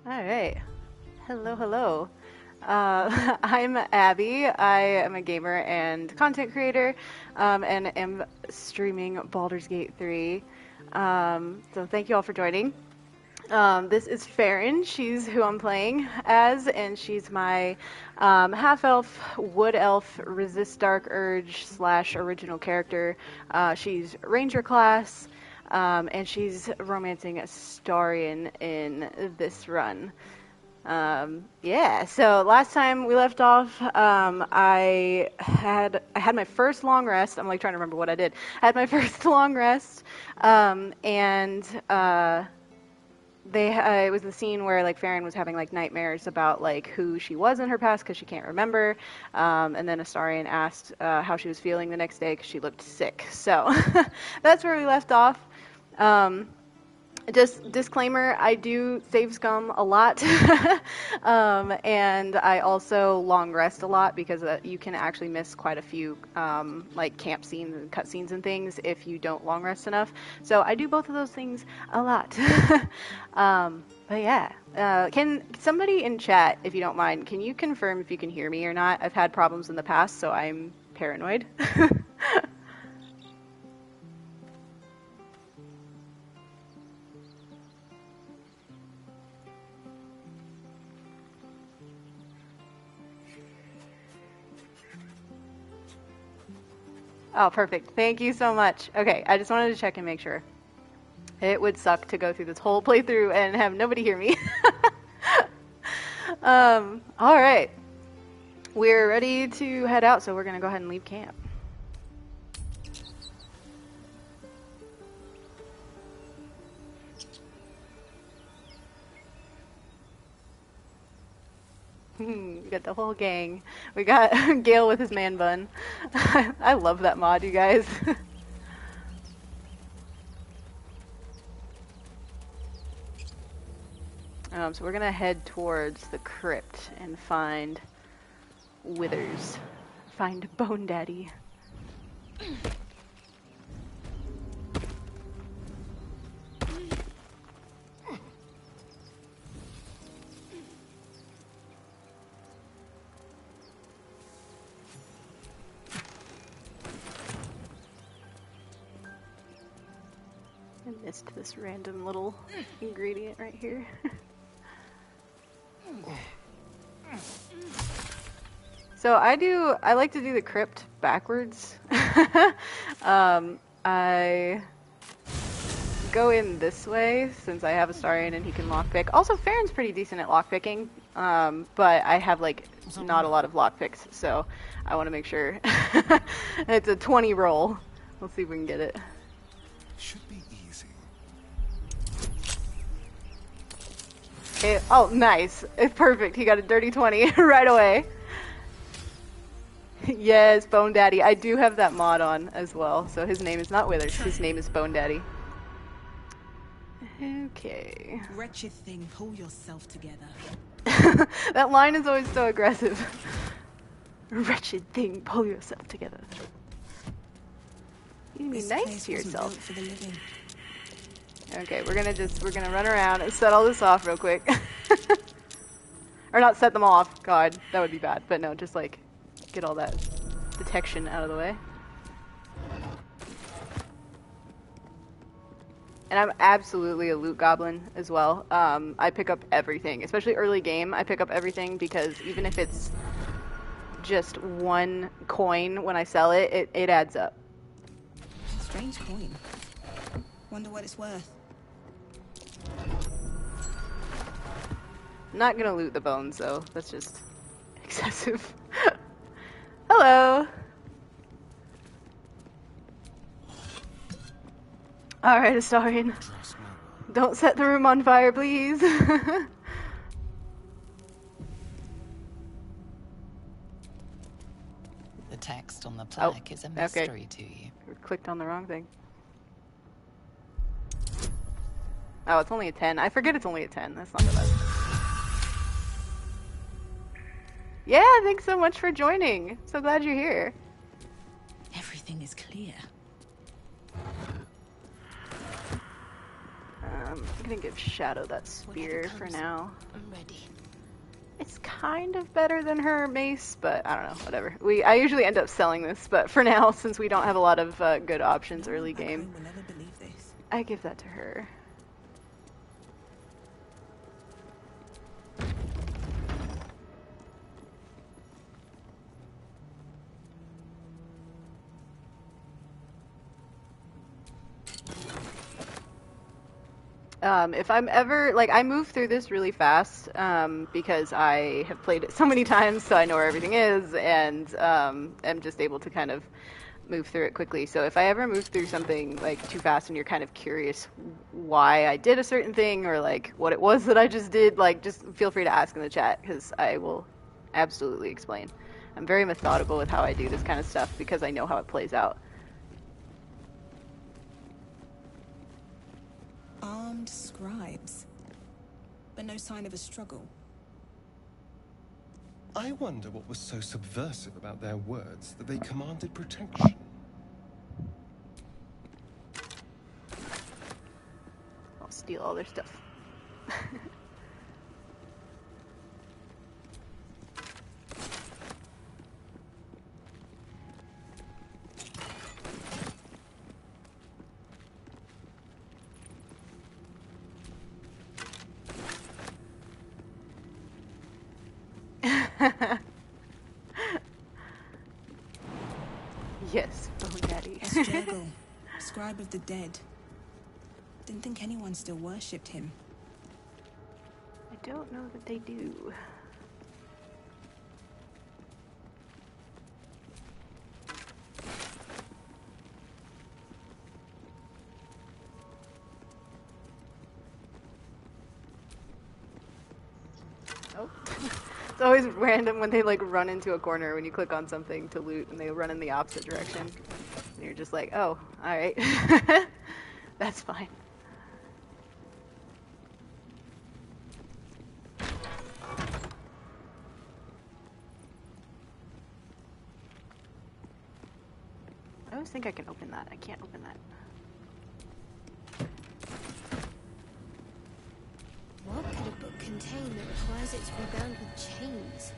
All right. Hello, hello. I'm Abby. I am a gamer and content creator, and am streaming Baldur's Gate 3. So thank you all for joining. This is Farron. She's who I'm playing as, and she's my half-elf, wood-elf, resist dark urge / original character. She's ranger class, and she's romancing Astarion in this run. Yeah, so last time we left off, I had my first long rest. I'm like trying to remember what I did. I had my first long rest, and it was the scene where like Farron was having like nightmares about like who she was in her past because she can't remember, and then Astarion asked how she was feeling the next day because she looked sick. So that's where we left off. Just disclaimer, I do save scum a lot, and I also long rest a lot because you can actually miss quite a few like camp scenes and cut scenes and things if you don't long rest enough. So I do both of those things a lot. But yeah, can somebody in chat, if you don't mind, can you confirm if you can hear me or not? I've had problems in the past, so I'm paranoid. Oh, perfect. Thank you so much. Okay, I just wanted to check and make sure. It would suck to go through this whole playthrough and have nobody hear me. All right. We're ready to head out, so we're going to go ahead and leave camp. We got the whole gang. We got Gale with his man bun. I love that mod, you guys. So we're gonna head towards the crypt and find Withers. Find Bone Daddy. I missed this random little ingredient right here. So I like to do the crypt backwards. I go in this way since I have Astarion and he can lockpick. Also, Farron's pretty decent at lockpicking, but I have like not a lot of lockpicks, so I want to make sure. It's a 20 roll. Let's see if we can get it. Should be easy. Oh, nice. It's perfect. He got a dirty 20 right away. Yes, Bone Daddy. I do have that mod on as well, so his name is not Withers. His name is Bone Daddy. Okay. Wretched thing, pull yourself together. That line is always so aggressive. Wretched thing, pull yourself together. You need to be nice to yourself. For the living. Okay, we're gonna run around and set all this off real quick. Or not set them off. God, that would be bad. But no, just like get all that detection out of the way. And I'm absolutely a loot goblin as well. I pick up everything, especially early game. I pick up everything because even if it's just one coin when I sell it, it adds up. Strange coin. Wonder what it's worth. Not gonna loot the bones though. That's just excessive. Hello. All right, Astarion. Don't set the room on fire, please. The text on the plaque is a mystery to you. We clicked on the wrong thing. Oh, it's only a 10. I forget it's only a 10. That's not that bad. Yeah, thanks so much for joining. So glad you're here. Everything is clear. I'm gonna give Shadow that spear for now. I'm ready. It's kind of better than her mace, but I don't know, whatever. I usually end up selling this, but for now, since we don't have a lot of good options early game, will never believe this. I give that to her. If I'm ever, like, I move through this really fast, because I have played it so many times, so I know where everything is, and am just able to kind of move through it quickly. So if I ever move through something, like, too fast and you're kind of curious why I did a certain thing, or, like, what it was that I just did, like, just feel free to ask in the chat, because I will absolutely explain. I'm very methodical with how I do this kind of stuff, because I know how it plays out. Armed scribes, but no sign of a struggle. I wonder what was so subversive about their words that they commanded protection. I'll steal all their stuff. Yes, oh daddy. Struggle, scribe of the dead. Didn't think anyone still worshipped him. I don't know that they do. Oh. It's always random when they like run into a corner when you click on something to loot and they run in the opposite direction. And you're just like, oh, alright. That's fine. I always think I can open that. I can't open that. What could a book contain that requires it to be bound with chains?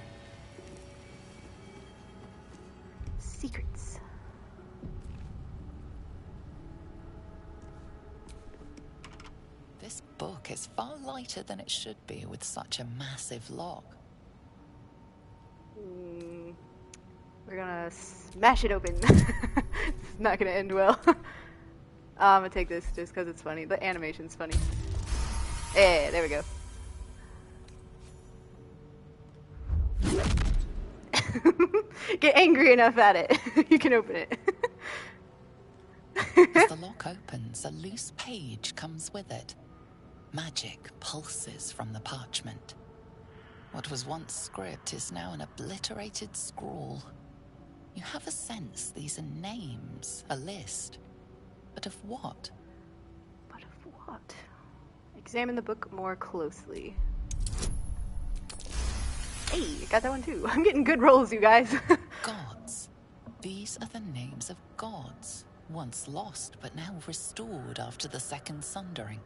Secrets. This book is far lighter than it should be with such a massive lock. We're gonna smash it open. It's not gonna end well. I'm gonna take this just because it's funny. The animation's funny. Hey, there we go. Get angry enough at it. You can open it. As the lock opens, a loose page comes with it. Magic pulses from the parchment. What was once script is now an obliterated scrawl. You have a sense these are names, a list. But of what? But of what? Examine the book more closely. Hey, got that one too. I'm getting good rolls, you guys. Gods. These are the names of gods, once lost but now restored after the Second Sundering.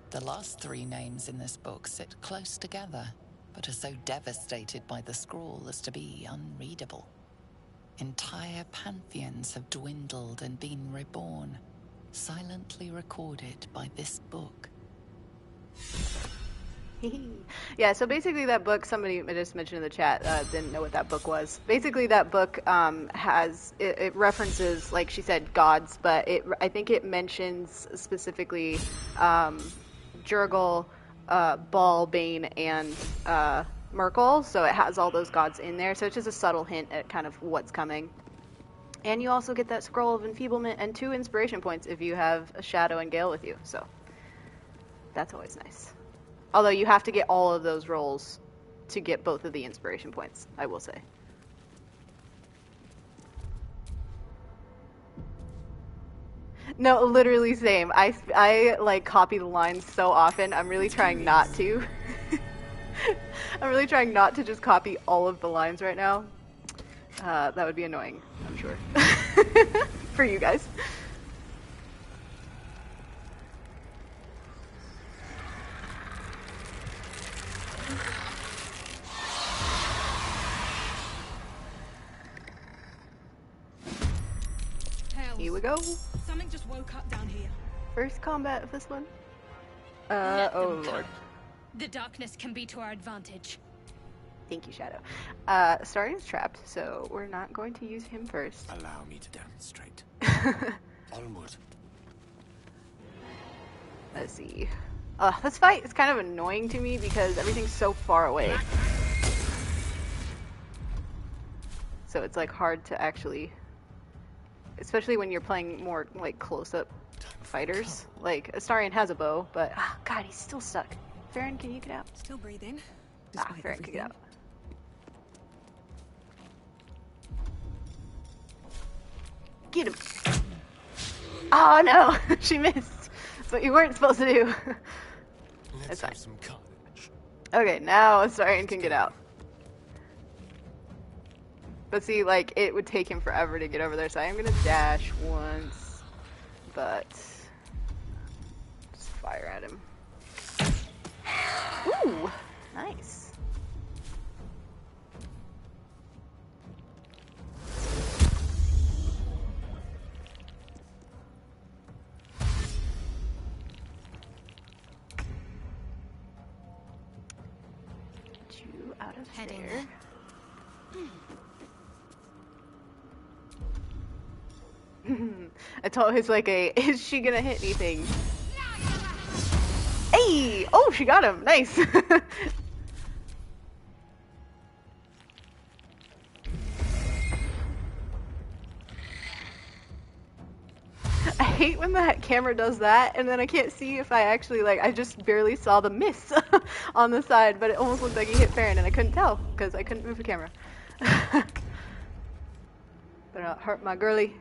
The last three names in this book sit close together, but are so devastated by the scrawl as to be unreadable. Entire pantheons have dwindled and been reborn, silently recorded by this book. Yeah, so basically that book, somebody just mentioned in the chat, didn't know what that book was. Basically that book it references, like she said, gods, but I think it mentions specifically Jurgle, Ball, Bane, and Merkel, so it has all those gods in there, so it's just a subtle hint at kind of what's coming. And you also get that scroll of enfeeblement and 2 inspiration points if you have a Shadow and Gale with you, so that's always nice. Although you have to get all of those rolls to get both of the inspiration points, I will say. No, literally same. I like copy the lines so often. I'm really trying not to. I'm really trying not to just copy all of the lines right now. That would be annoying, I'm sure. For you guys. Here we go. Something just woke up down here. First combat of this one. Let Oh them lord. come. The darkness can be to our advantage. Thank you, Shadow. Astarion's trapped, so we're not going to use him first. Allow me to demonstrate. Onward. Let's see. This fight is kind of annoying to me because everything's so far away. So it's like hard to actually, especially when you're playing more like close-up fighters. Like Astarion has a bow, but God, he's still stuck. Farron, can you get out? Still breathing. Farron Despite can everything. get out. Get him! Oh no, she missed. That's what you weren't supposed to do. Let's fine. have some carnage. Okay, now Astarion can get out. But see, like, it would take him forever to get over there, so I am gonna dash once, but just fire at him. Ooh, nice. Get you out of Heading there. It's always like is she gonna hit anything? Hey! Oh, she got him! Nice! I hate when the camera does that, and then I can't see if I actually, like, I just barely saw the miss on the side, but it almost looked like he hit Farron, and I couldn't tell, because I couldn't move the camera. Better not hurt my girly.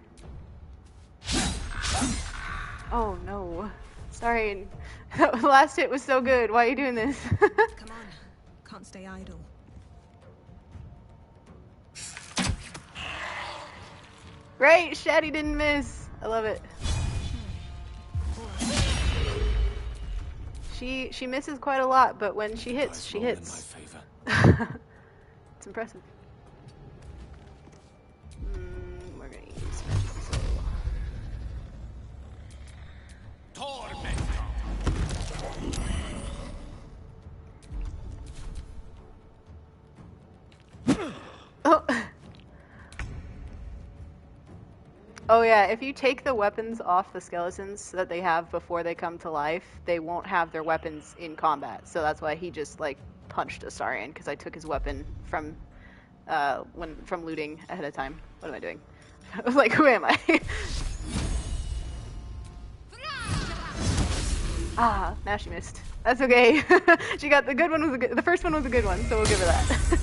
Oh no. Sorry. That last hit was so good. Why are you doing this? Come on. Can't stay idle. Right, Shaddy didn't miss. I love it. She misses quite a lot, but when she hits, she Roll in hits. my favor. It's impressive. We're gonna use magic missile. Oh. Oh yeah, if you take the weapons off the skeletons that they have before they come to life, they won't have their weapons in combat. So that's why he just like punched Astarion, because I took his weapon from from looting ahead of time. What am I doing? I was like, who am I? Ah, now she missed. That's okay. She got the good one was the first one was a good one, so we'll give her that.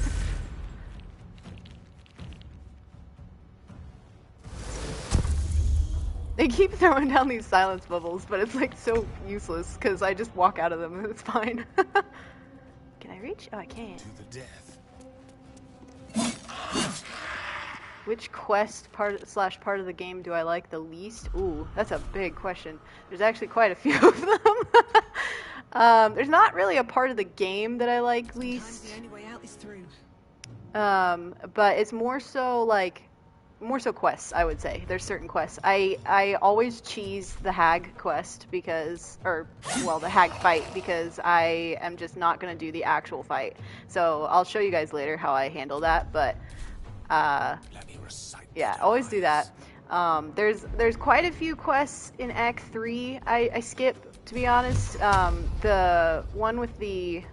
They keep throwing down these silence bubbles, but it's like so useless because I just walk out of them and it's fine. Can I reach? Oh, I can. To the death. Which quest part of the game do I like the least? Ooh, that's a big question. There's actually quite a few of them. There's not really a part of the game that I like Sometimes least. the only way out is through. But it's more so quests, I would say. There's certain quests. I always cheese the hag quest because, the hag fight, because I am just not going to do the actual fight. So I'll show you guys later how I handle that, but Let me recite yeah, the always do device. that. There's quite a few quests in Act 3 I skip, to be honest. The one with the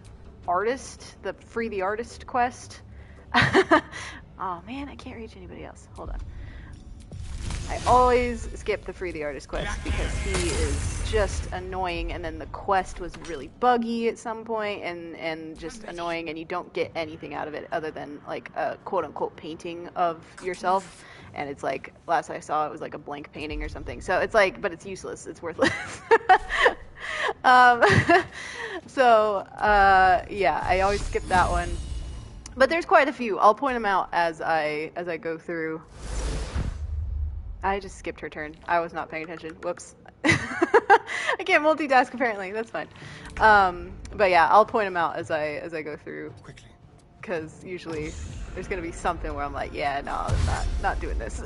artist, the free the artist quest. Oh man, I can't reach anybody else. Hold on. I always skip the free the artist quest because he is just annoying, and then the quest was really buggy at some point and just annoying, and you don't get anything out of it other than like a quote unquote painting of yourself, and it's like last I saw it was like a blank painting or something. So it's like, but it's useless. It's worthless. um, yeah, I always skip that one. But there's quite a few. I'll point them out as I go through. I just skipped her turn. I was not paying attention. Whoops. I can't multitask apparently. That's fine. But yeah, I'll point them out as I go through. Quickly. Because usually there's gonna be something where I'm like, yeah, no, I'm not doing this.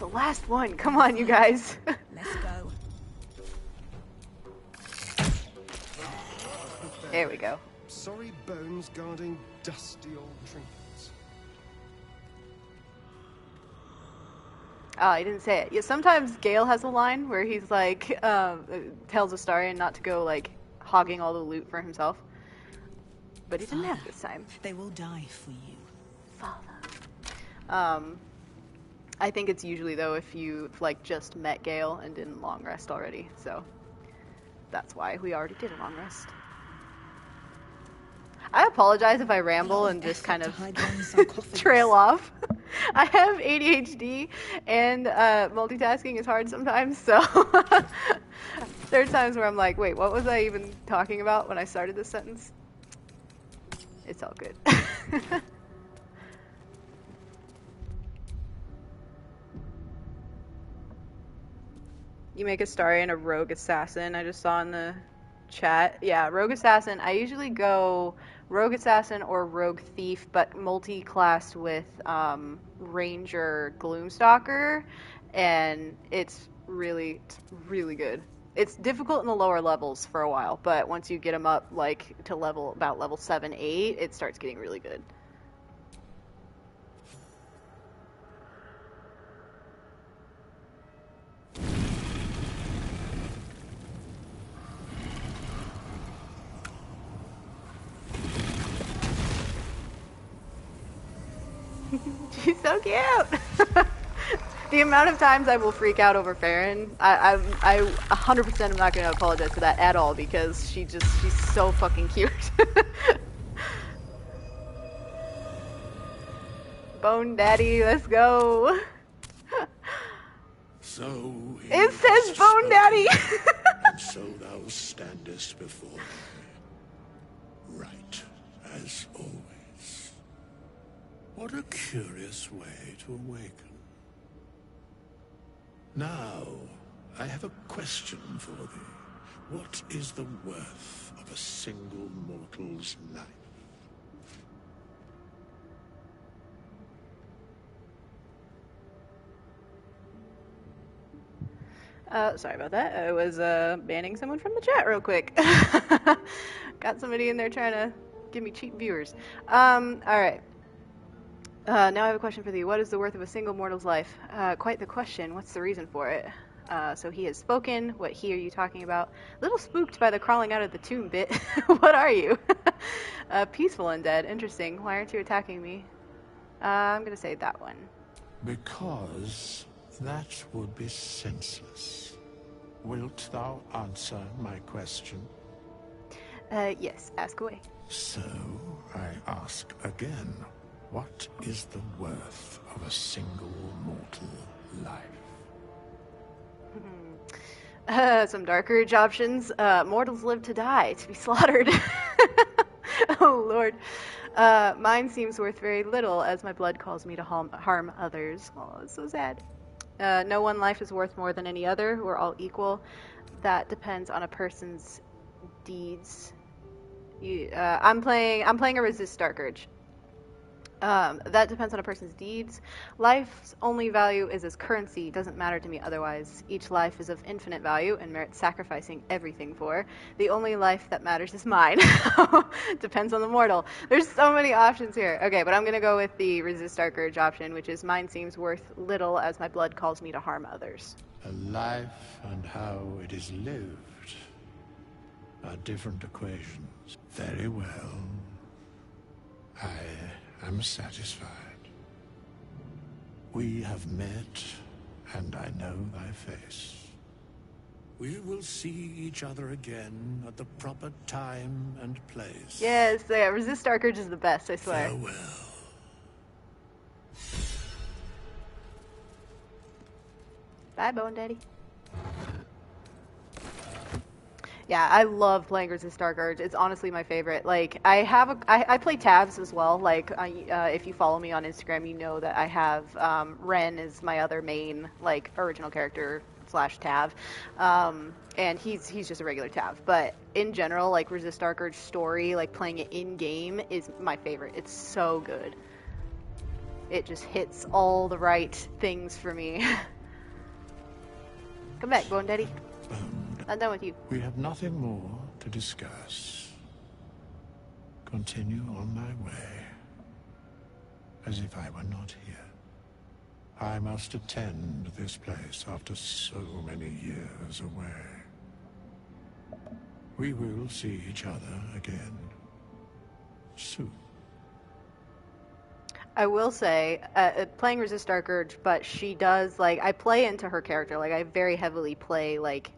the last one. Come on, you guys. Let's go. There we go. Sorry bones guarding dusty old trinkets. Oh, I didn't say it. Yeah, sometimes Gale has a line where he's like, tells Astarion not to go like hogging all the loot for himself. But he didn't have this time. They will die for you. Father. I think it's usually though if you've like just met Gale and didn't long rest already. So that's why we already did a long rest. I apologize if I ramble and just kind of trail off. I have ADHD and multitasking is hard sometimes, so there are times where I'm like, wait, what was I even talking about when I started this sentence? It's all good. You make Astarion a rogue assassin, I just saw in the chat. Yeah, rogue assassin. I usually go rogue assassin or rogue thief, but multi-classed with ranger gloomstalker, and it's really good. It's difficult in the lower levels for a while, but once you get them up like to about level 7, 8, it starts getting really good. She's so cute. The amount of times I will freak out over Farron, I 100% am not going to apologize for that at all because she's so fucking cute. Bone Daddy, let's go. So it says Bone Daddy. And so thou standest before me, right as always. What a curious way to awaken. Now, I have a question for thee. What is the worth of a single mortal's life? Sorry about that. I was banning someone from the chat real quick. Got somebody in there trying to give me cheap viewers. Alright. Now I have a question for thee. What is the worth of a single mortal's life? Quite the question. What's the reason for it? So he has spoken. What he are you talking about? A little spooked by the crawling out of the tomb bit. What are you? Peaceful undead. Interesting. Why aren't you attacking me? I'm gonna say that one. Because that would be senseless. Wilt thou answer my question? Yes. Ask away. So, I ask again. What is the worth of a single mortal life? Some Dark Age options. Mortals live to die, to be slaughtered. Oh, Lord. Mine seems worth very little, as my blood calls me to harm others. Oh, it's so sad. No one life is worth more than any other. We're all equal. That depends on a person's deeds. I'm playing a Resist Dark Urge. That depends on a person's deeds. Life's only value is as currency. It doesn't matter to me otherwise. Each life is of infinite value and merits sacrificing everything for. The only life that matters is mine. Depends on the mortal. There's so many options here. Okay, but I'm going to go with the Resist Dark Urge option, which is mine seems worth little as my blood calls me to harm others. A life and how it is lived are different equations. Very well. I'm satisfied. We have met, and I know thy face. We will see each other again at the proper time and place. Yes, yeah, Resist Dark Urge is the best, I swear. Farewell. Bye, Bone Daddy. Yeah, I love playing Resist Dark Urge. It's honestly my favorite. Like, I play Tavs as well. Like, if you follow me on Instagram, you know that I have Ren is my other main like original character / Tav, and he's just a regular Tav. But in general, like Resist Dark Urge story, like playing it in game is my favorite. It's so good. it just hits all the right things for me. Come back, Bone Daddy. I'm done with you. We have nothing more to discuss. Continue on my way, as if I were not here. I must attend this place after so many years away. We will see each other again soon. I will say, playing Resist Dark Urge, but she does, like, I play into her character. Like, I very heavily play, like,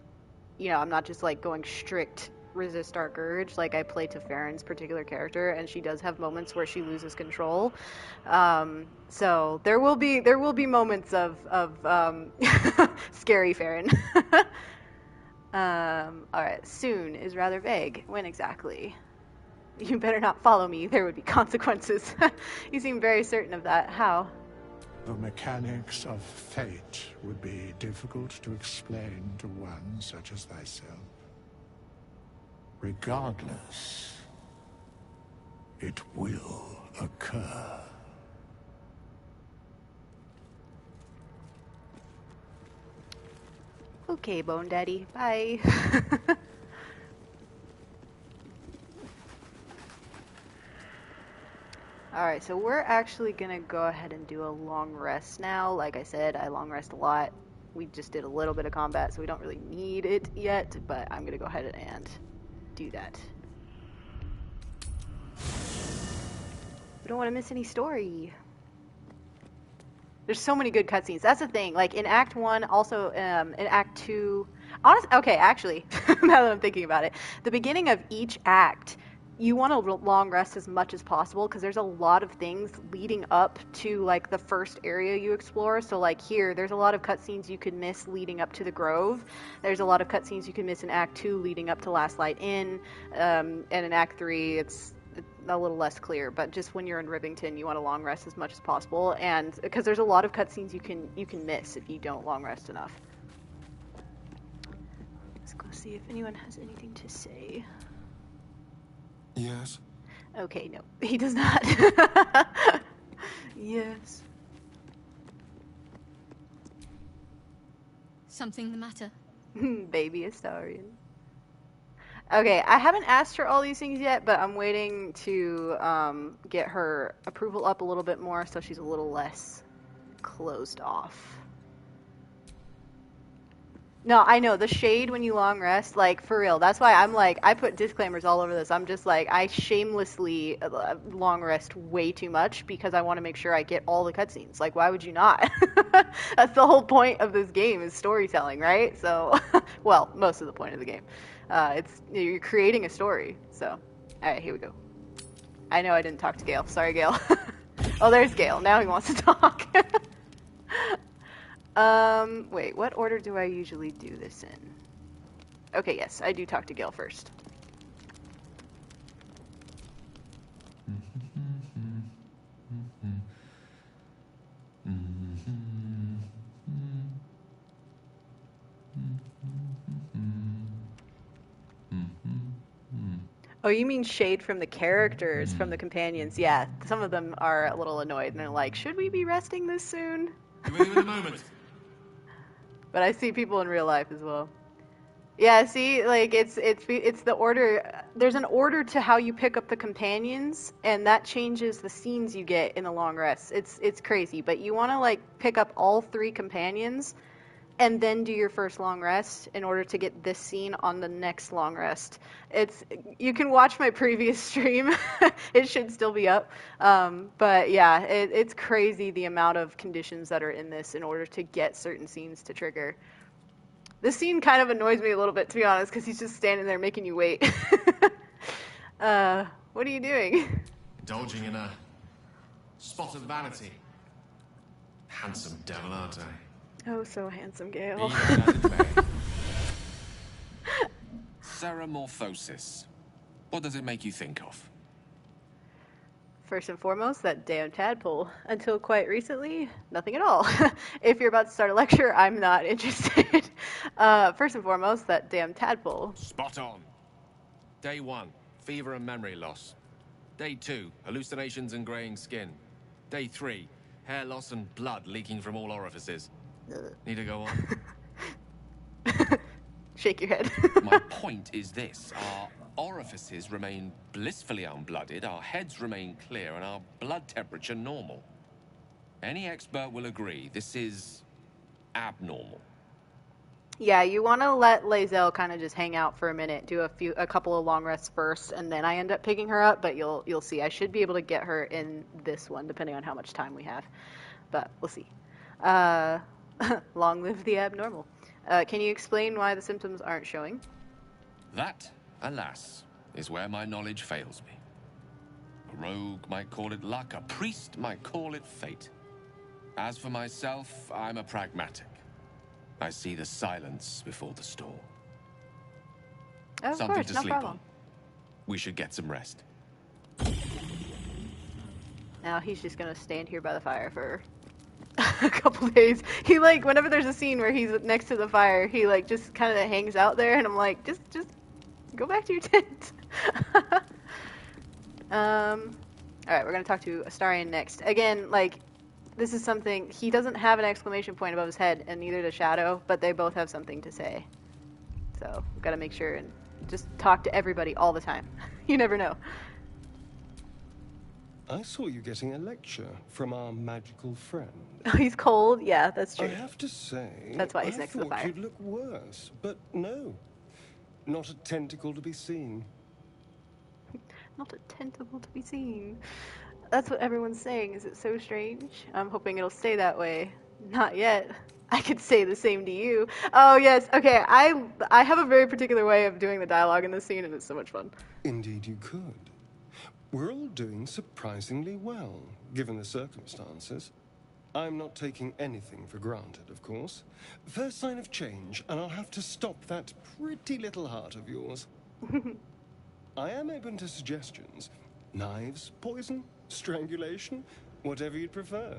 you know, I'm not just, like, going strict Resist Dark Urge. Like, I play to Farron's particular character, and she does have moments where she loses control. So there will be moments of scary Farron. Alright, soon is rather vague. When exactly? You better not follow me. There would be consequences. You seem very certain of that. How? The mechanics of fate would be difficult to explain to one such as thyself. Regardless, it will occur. Okay, Bone Daddy. Bye. Alright, so we're actually gonna go ahead and do a long rest now. Like I said, I long rest a lot. We just did a little bit of combat, so we don't really need it yet, but I'm gonna go ahead and do that. We don't want to miss any story. There's so many good cutscenes. That's the thing. Like in Act 1, also in Act 2. Okay, actually, now that I'm thinking about it, the beginning of each act, you want to long rest as much as possible because there's a lot of things leading up to like the first area you explore. So like here, there's a lot of cutscenes you could miss leading up to the Grove. There's a lot of cutscenes you can miss in Act 2 leading up to Last Light Inn. And in Act 3, it's a little less clear, but just when you're in Rivington, you want to long rest as much as possible, and because there's a lot of cutscenes you can miss if you don't long rest enough. Let's go see if anyone has anything to say. Yes? Okay, no, he does not. Yes. Something the matter? Baby Astarion. Okay, I haven't asked her all these things yet, but I'm waiting to get her approval up a little bit more so she's a little less closed off. No, I know, the shade when you long rest, like, for real, that's why I'm like, I put disclaimers all over this. I'm just like, I shamelessly long rest way too much because I want to make sure I get all the cutscenes. Like, why would you not? That's the whole point of this game, is storytelling, right? So, well, most of the point of the game. You're creating a story, so. Alright, here we go. I know I didn't talk to Gale. Sorry, Gale. Oh, there's Gale. Now he wants to talk. Wait, what order do I usually do this in? Okay, yes, I do talk to Gale first. Oh, you mean shade from the characters, from the companions? Yeah, some of them are a little annoyed, and they're like, should we be resting this soon? In a moment. But I see people in real life as well. Yeah, see, like, it's the order. There's an order to how you pick up the companions, and that changes the scenes you get in the long rest. It's crazy, but you want to, like, pick up all 3 companions, and then do your first long rest in order to get this scene on the next long rest. You can watch my previous stream. It should still be up. But yeah, it's crazy the amount of conditions that are in this in order to get certain scenes to trigger. This scene kind of annoys me a little bit, to be honest, because he's just standing there making you wait. What are you doing? Indulging in a spot of vanity. Handsome devil, aren't I? Oh, so handsome, Gale. Ceramorphosis. What does it make you think of? First and foremost, that damn tadpole. Until quite recently, nothing at all. If you're about to start a lecture, I'm not interested. First and foremost, that damn tadpole. Spot on. Day 1, fever and memory loss. Day 2, hallucinations and graying skin. Day 3, Hair loss and blood leaking from all orifices. Need to go on? Shake your head. My point is this. Our orifices remain blissfully unblooded, our heads remain clear, and our blood temperature normal. Any expert will agree this is abnormal. Yeah, you want to let Lae'zel kind of just hang out for a minute, do a couple of long rests first, and then I end up picking her up. But you'll see. I should be able to get her in this one, depending on how much time we have. But we'll see. Long live the abnormal. Can you explain why the symptoms aren't showing? That, alas, is where my knowledge fails me. A rogue might call it luck, a priest might call it fate. As for myself, I'm a pragmatic. I see the silence before the storm. Of Something course, to no sleep problem. on. We should get some rest. Now he's just gonna stand here by the fire for a couple days. He like whenever there's a scene where he's next to the fire, he like just kind of hangs out there, and I'm like, just go back to your tent. All right, we're gonna talk to Astarion next. Again, like. This is something, he doesn't have an exclamation point above his head, and neither does Shadow, but they both have something to say. So, we've got to make sure and just talk to everybody all the time. You never know. I saw you getting a lecture from our magical friend. Oh, he's cold? Yeah, that's true. I have to say, That's why he's next to the I thought fire. you'd look worse, but no. Not a tentacle to be seen. Not a tentacle to be seen. That's what everyone's saying. Is it so strange? I'm hoping it'll stay that way. Not yet. I could say the same to you. Oh, yes. Okay, I have a very particular way of doing the dialogue in this scene, and it's so much fun. Indeed you could. We're all doing surprisingly well, given the circumstances. I'm not taking anything for granted, of course. First sign of change, and I'll have to stop that pretty little heart of yours. I am open to suggestions. Knives, poison, strangulation, whatever you'd prefer.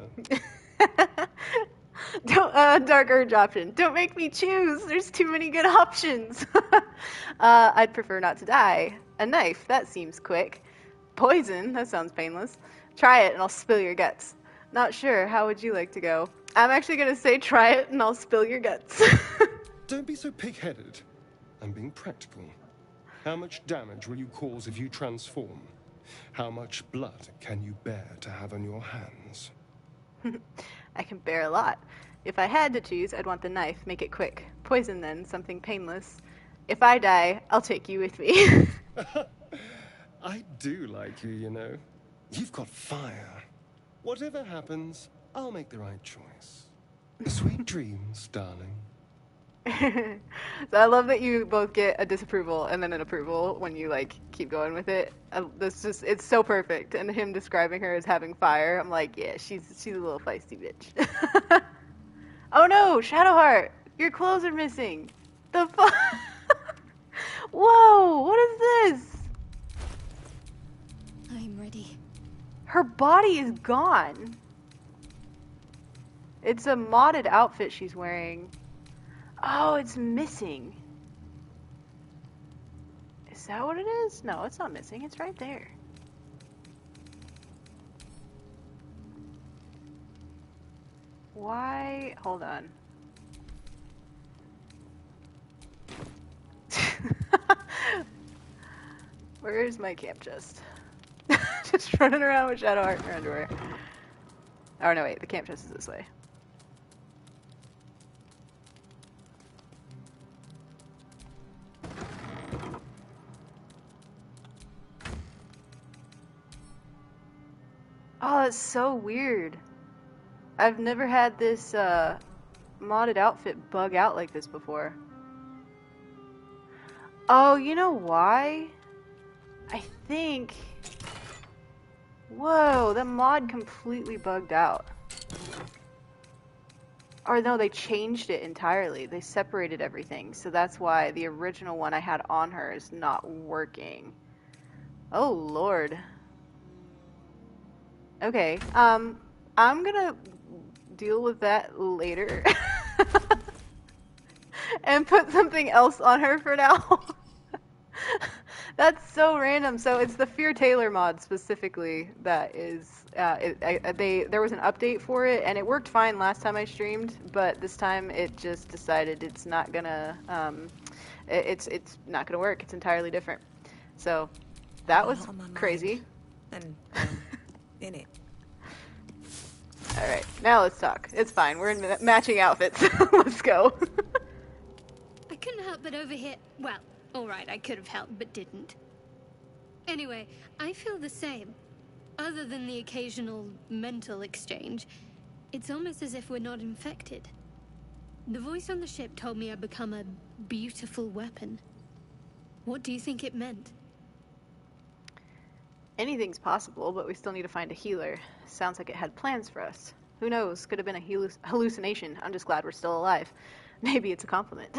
Don't, dark urge option. Don't make me choose. There's too many good options. I'd prefer not to die. A knife, that seems quick. Poison, that sounds painless. Try it and I'll spill your guts. Not sure, how would you like to go? I'm actually gonna say try it and I'll spill your guts. Don't be so pig-headed. I'm being practical. How much damage will you cause if you transform? How much blood can you bear to have on your hands? I can bear a lot. If I had to choose, I'd want the knife, make it quick. Poison then, something painless. If I die, I'll take you with me. I do like you, you know. You've got fire. Whatever happens, I'll make the right choice. Sweet dreams, darling. So I love that you both get a disapproval and then an approval when you like keep going with it. It's so perfect. And him describing her as having fire, I'm like, yeah, she's a little feisty bitch. Oh no, Shadowheart, your clothes are missing. The fuck? Whoa, what is this? I'm ready. Her body is gone. It's a modded outfit she's wearing. Oh, it's missing. Is that what it is? No, it's not missing. It's right there. Why? Hold on. Where's my camp chest? Just running around with Shadowheart in her underwear. Oh, no, wait. The camp chest is this way. Oh, that's so weird. I've never had this modded outfit bug out like this before. Oh, you know why? I think... Whoa, the mod completely bugged out. Or no, they changed it entirely. They separated everything. So that's why the original one I had on her is not working. Oh, Lord. Okay, I'm gonna deal with that later. And put something else on her for now. That's so random. So it's the Fear Taylor mod specifically that is. There was an update for it, and it worked fine last time I streamed, but this time it just decided it's not gonna. It's not gonna work. It's entirely different. So that was On my mind. crazy. And in it. All right, now let's talk. It's fine. We're in matching outfits. Let's go. I couldn't help but overhear. Well, alright, I could have helped, but didn't. Anyway, I feel the same. Other than the occasional mental exchange, it's almost as if we're not infected. The voice on the ship told me I'd become a beautiful weapon. What do you think it meant? Anything's possible, but we still need to find a healer. Sounds like it had plans for us. Who knows? Could have been a hallucination. I'm just glad we're still alive. Maybe it's a compliment.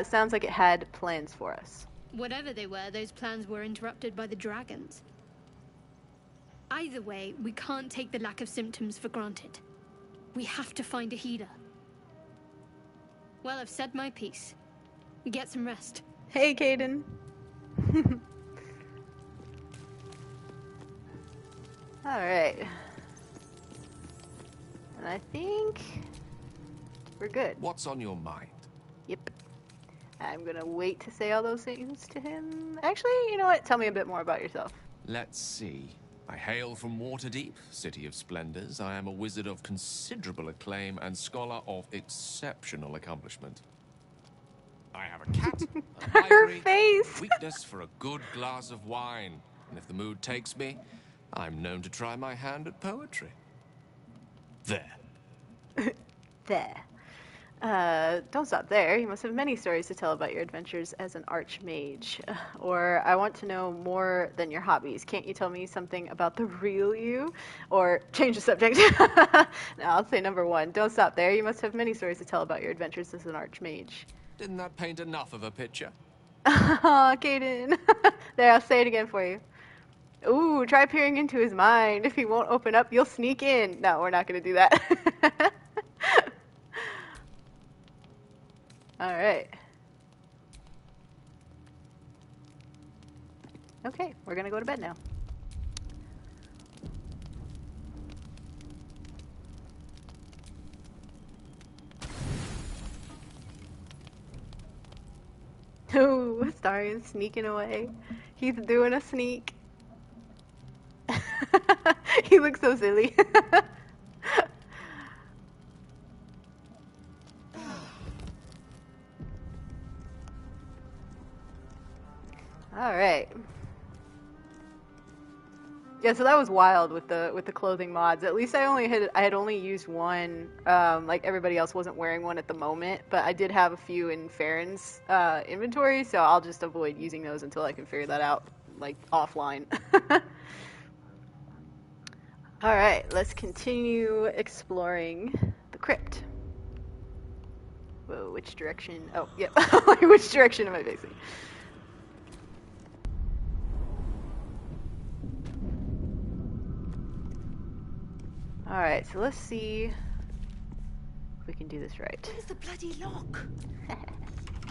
Sounds like it had plans for us. Whatever they were, those plans were interrupted by the dragons. Either way, we can't take the lack of symptoms for granted. We have to find a healer. Well, I've said my piece. Get some rest. Hey, Caden. Alright. And I think we're good. What's on your mind? Yep. I'm gonna wait to say all those things to him. Actually, you know what? Tell me a bit more about yourself. Let's see. I hail from Waterdeep, city of splendors. I am a wizard of considerable acclaim and scholar of exceptional accomplishment. I have a cat, a Her library, face! weakness for a good glass of wine. And if the mood takes me, I'm known to try my hand at poetry. There. There. Don't stop there. You must have many stories to tell about your adventures as an archmage. Or, I want to know more than your hobbies. Can't you tell me something about the real you? Or, change the subject. No, I'll say number one. Don't stop there. You must have many stories to tell about your adventures as an archmage. Didn't that paint enough of a picture? Aw, Caden. There, I'll say it again for you. Ooh, try peering into his mind. If he won't open up, you'll sneak in. No, we're not going to do that. All right. Okay, we're going to go to bed now. Ooh, Astarion's sneaking away. He's doing a sneak. He looks so silly. All right. Yeah, so that was wild with the clothing mods. At least I had only used one. Like everybody else wasn't wearing one at the moment, but I did have a few in Farron's inventory, so I'll just avoid using those until I can figure that out, like offline. All right, let's continue exploring the crypt. Whoa, which direction? Oh, yep. Which direction am I facing? All right, so let's see if we can do this right. Where's the bloody lock?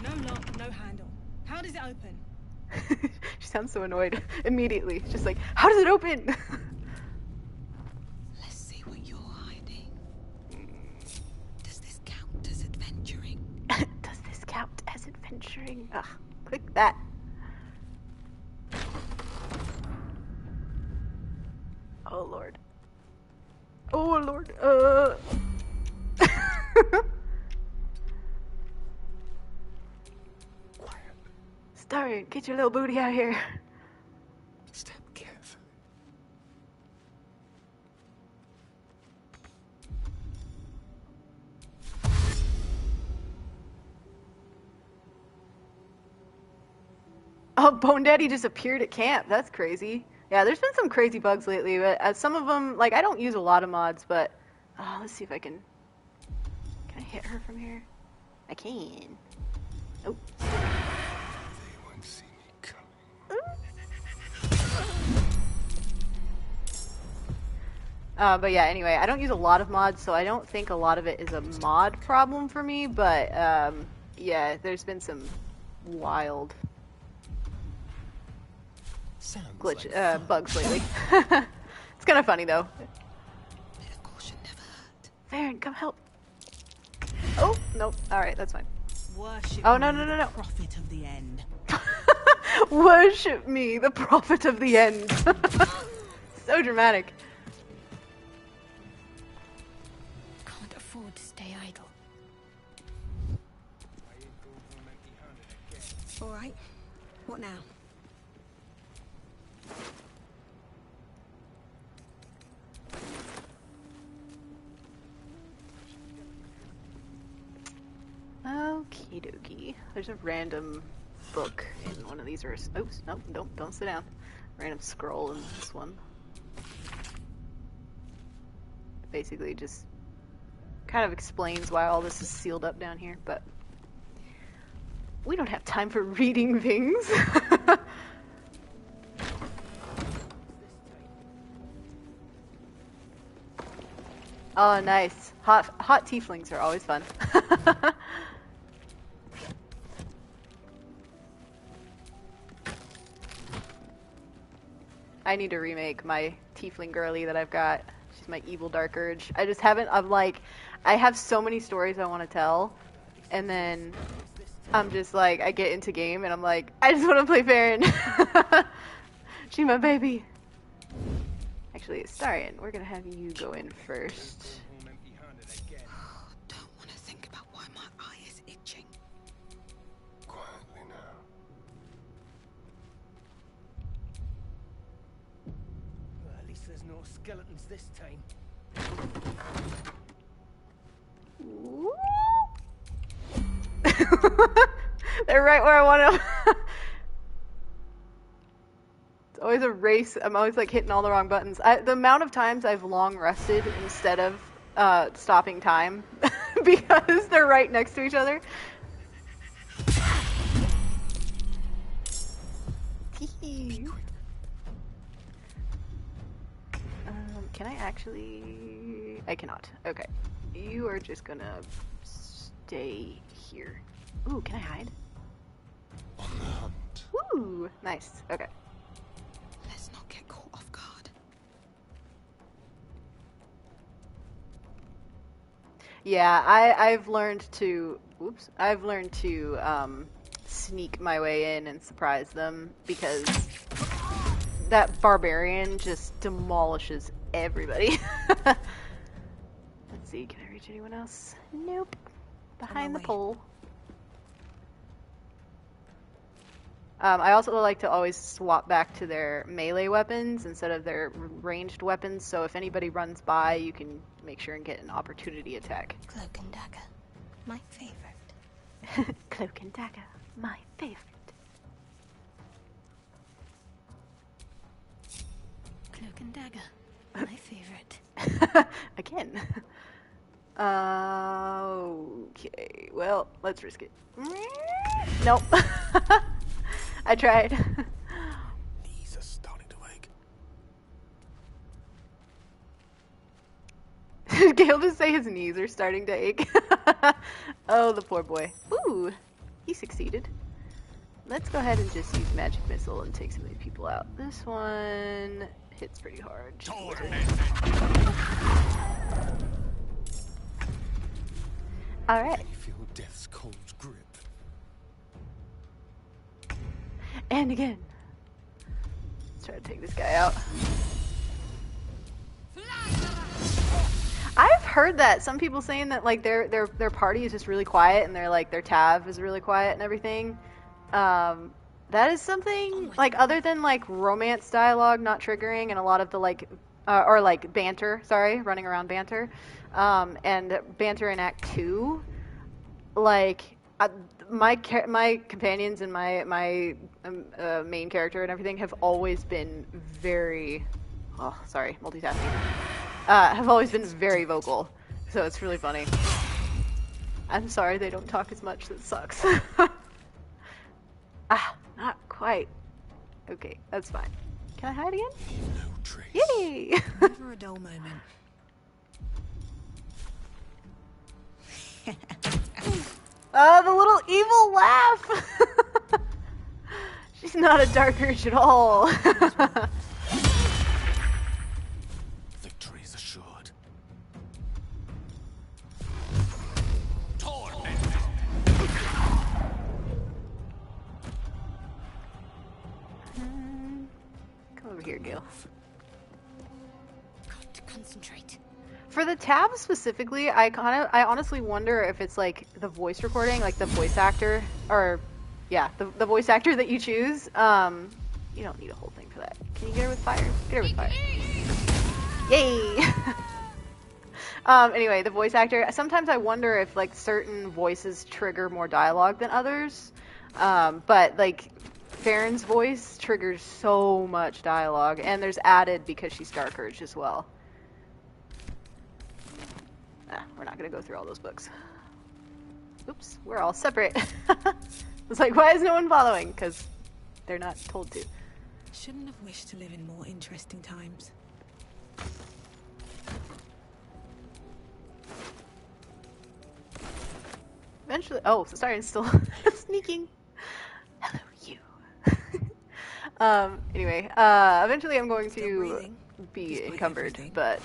No lock, no handle. How does it open? She sounds so annoyed immediately. Just like, how does it open? Let's see what you're hiding. Does this count as adventuring? Does this count as adventuring? Ugh, click that. Oh, Lord. Oh, Lord. Astarion, get your little booty out here. Step carefully. Oh, Bone Daddy just appeared at camp. That's crazy. Yeah, there's been some crazy bugs lately, but some of them, like, I don't use a lot of mods, but let's see if I can I hit her from here? I can. Oh. They won't see me coming. But yeah, anyway, I don't use a lot of mods, so I don't think a lot of it is a mod problem for me, but yeah, there's been some wild Sounds glitch like fun. bugs lately. It's kind of funny though. Bit of caution never hurt. Farron, come help. Oh nope. All right, that's fine. Worship Oh no me, no no the no. prophet of the end. Worship me, the prophet of the end. So dramatic. Can't afford to stay idle. All right. What now? Okie dokie. There's a random book in one of these. Oops, nope, don't sit down. Random scroll in this one. Basically just kind of explains why all this is sealed up down here, but we don't have time for reading things. Oh, nice. Hot tieflings are always fun. I need to remake my tiefling girly that I've got. She's my evil dark urge. I just haven't. I have so many stories I want to tell, and then I'm just like, I get into game and I'm like, I just want to play Farron. She's my baby. Actually, Astarion, we're gonna have you go in first. Don't want to think about why my eye is itching. Quietly now. Well, at least there's no skeletons this time. Ooh. They're right where I want them. It's always a race. I'm always like hitting all the wrong buttons. The amount of times I've long rested instead of stopping time because they're right next to each other. Can I actually? I cannot. Okay. You are just gonna stay here. Ooh, can I hide? On the hunt. Ooh, nice. Okay. Let's not get caught off guard. Yeah, I've learned to. Oops. I've learned to sneak my way in and surprise them because that barbarian just demolishes everybody. Let's see. Can I reach anyone else? Nope. Behind the way. pole. I also like to always swap back to their melee weapons instead of their ranged weapons, so if anybody runs by, you can make sure and get an opportunity attack. Cloak and dagger. My favorite. Cloak and dagger, my favorite. Cloak and dagger. My favorite. Again. Okay, well, let's risk it. Nope. I tried. Knees are starting to ache. Did Gale just say his knees are starting to ache? Oh, the poor boy. Ooh, he succeeded. Let's go ahead and just use magic missile and take some of these people out. This one hits pretty hard. Alright. Can you feel death's cold grip? And again. Let's try to take this guy out. I've heard that some people saying that like their party is just really quiet and their tav is really quiet and everything. That is something like other than like romance dialogue not triggering and a lot of the like or like banter, running around banter, and banter in Act 2, like my companions and my main character and everything have always been very, multitasking, have always been very vocal, so it's really funny. I'm sorry they don't talk as much, that sucks. Not quite. Okay, that's fine. Can I hide again? No trace. Yay! Never a dull moment. Oh, the little evil laugh! She's not a dark urge at all. Victory is assured. Come over here, Gil. Got to concentrate. For the tab specifically, I honestly wonder if it's like the voice recording, like the voice actor, or yeah, the voice actor that you choose. You don't need a whole thing for that. Can you get her with fire? Get her with fire. Yay! Anyway, the voice actor. Sometimes I wonder if like certain voices trigger more dialogue than others. But like Farron's voice triggers so much dialogue, and there's added because she's Dark Urge as well. We're not gonna go through all those books. Oops, we're all separate. It's like, why is no one following? Because they're not told to. Shouldn't have wished to live in more interesting times. Eventually, oh, so Astarion's still sneaking. Hello, you. Anyway, eventually I'm going to be encumbered, but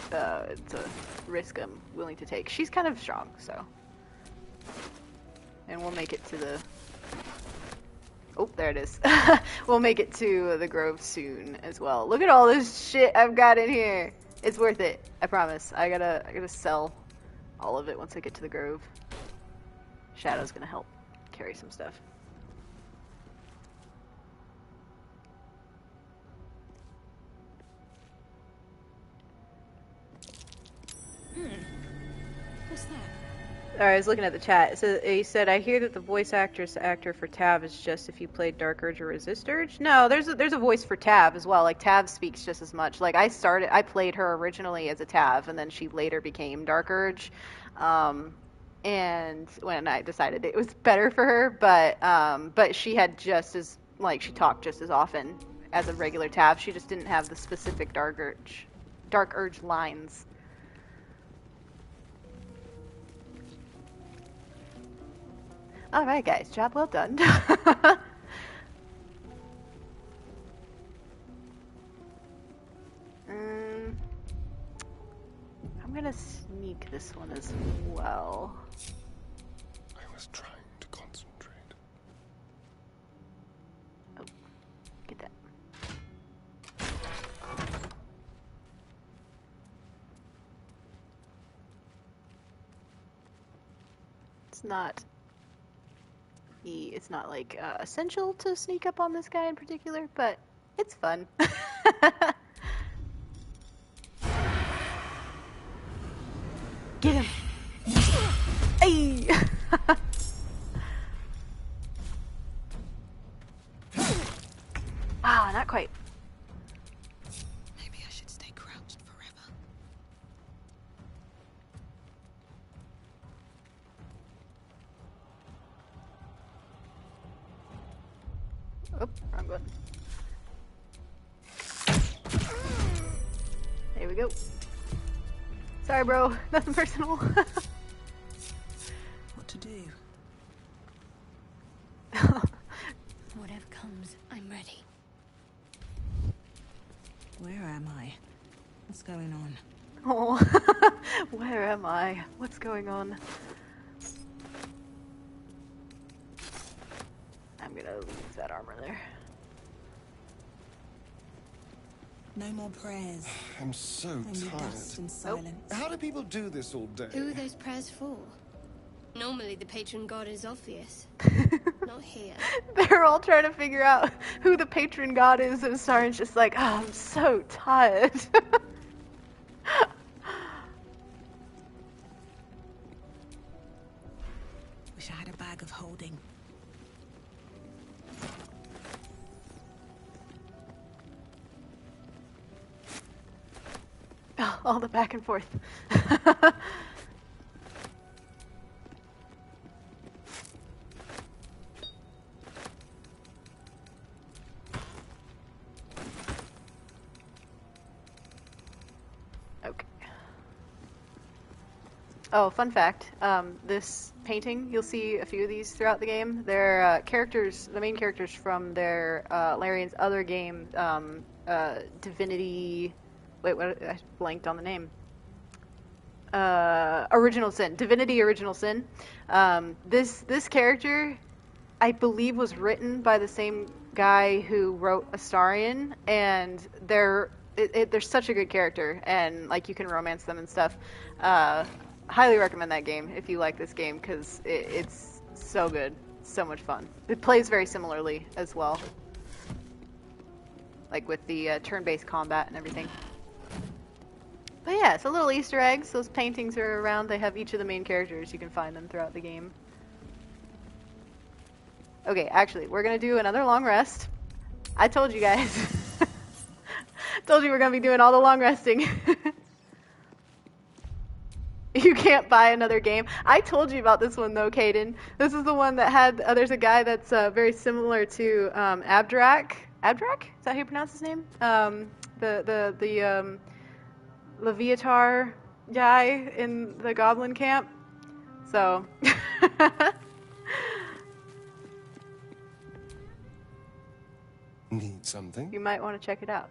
it's a risk I'm willing to take. She's kind of strong, so. And we'll make it to the... Oh, there it is. We'll make it to the Grove soon as well. Look at all this shit I've got in here. It's worth it. I promise. I gotta sell all of it once I get to the Grove. Shadow's gonna help carry some stuff. What's that? Alright, I was looking at the chat. So he said, I hear that the voice actor for Tav is just if you played Dark Urge or Resist Urge. No, there's a voice for Tav as well. Like, Tav speaks just as much. Like, I played her originally as a Tav, and then she later became Dark Urge. And when I decided it was better for her, but she had just as, like, she talked just as often as a regular Tav. She just didn't have the specific Dark Urge lines. Alright guys, job well done. I'm gonna sneak this one as well. I was trying to concentrate. Oh, get that. It's not like essential to sneak up on this guy in particular, but it's fun. Get him! Hey! Ah, not quite. Maybe I should stay crouched forever. Oh, wrong button. There we go. Sorry, bro. Nothing personal. What to do? Whatever comes, I'm ready. Where am I? What's going on? Oh, where am I? What's going on? I'm gonna leave that armor there. No more prayers. I'm so Only tired. dust and silence. How do people do this all day? Who are those prayers for? Normally the patron god is obvious. Not here. They're all trying to figure out who the patron god is, and Astarion's just like, oh, I'm so tired. Wish I had a bag of holding. All the back and forth. Okay. Oh, fun fact. This painting, you'll see a few of these throughout the game. They're characters, the main characters from their Larian's other game, Divinity. Wait, what? I blanked on the name. Original Sin. Divinity Original Sin. This character, I believe, was written by the same guy who wrote Astarion, and they're such a good character, and like you can romance them and stuff. Highly recommend that game if you like this game, because it's so good, so much fun. It plays very similarly as well, like with the turn-based combat and everything. But yeah, so little Easter eggs. Those paintings are around. They have each of the main characters. You can find them throughout the game. Okay, actually, we're gonna do another long rest. I told you guys. Told you we're gonna be doing all the long resting. You can't buy another game. I told you about this one though, Caden. This is the one that had. There's a guy that's very similar to Abdrak. Abdrak? Is that how you pronounce his name? The Leviatar guy in the Goblin camp. So. Need something? You might want to check it out.